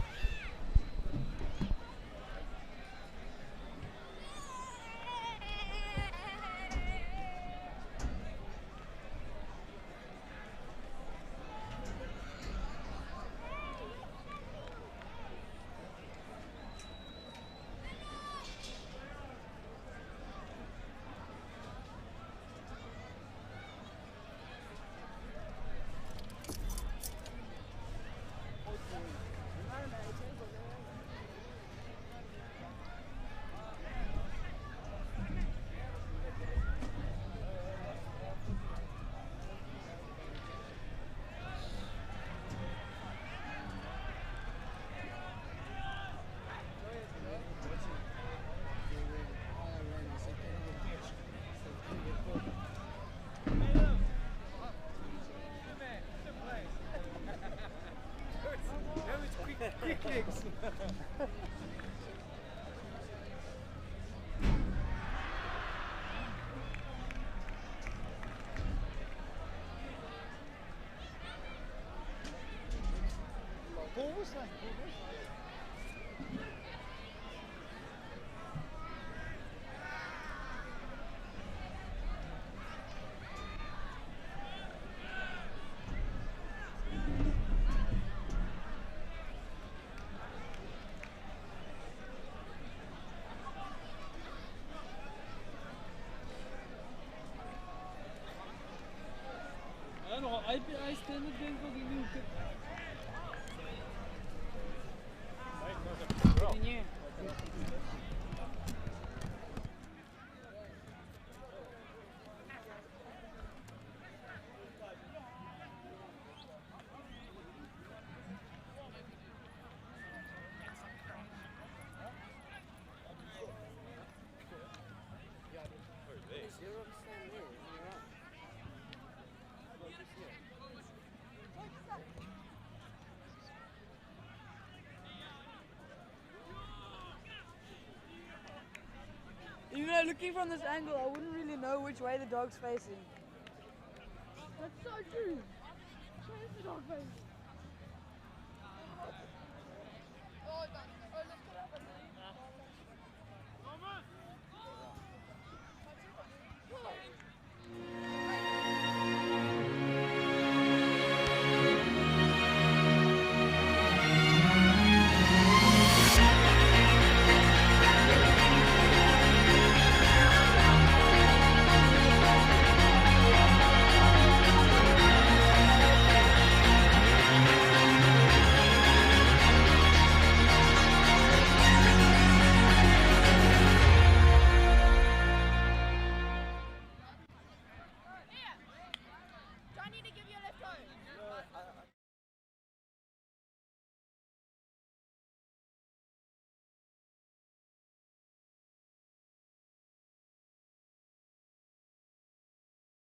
looking from this angle, I wouldn't really know which way the dog's facing. That's so true. Where's the dog facing?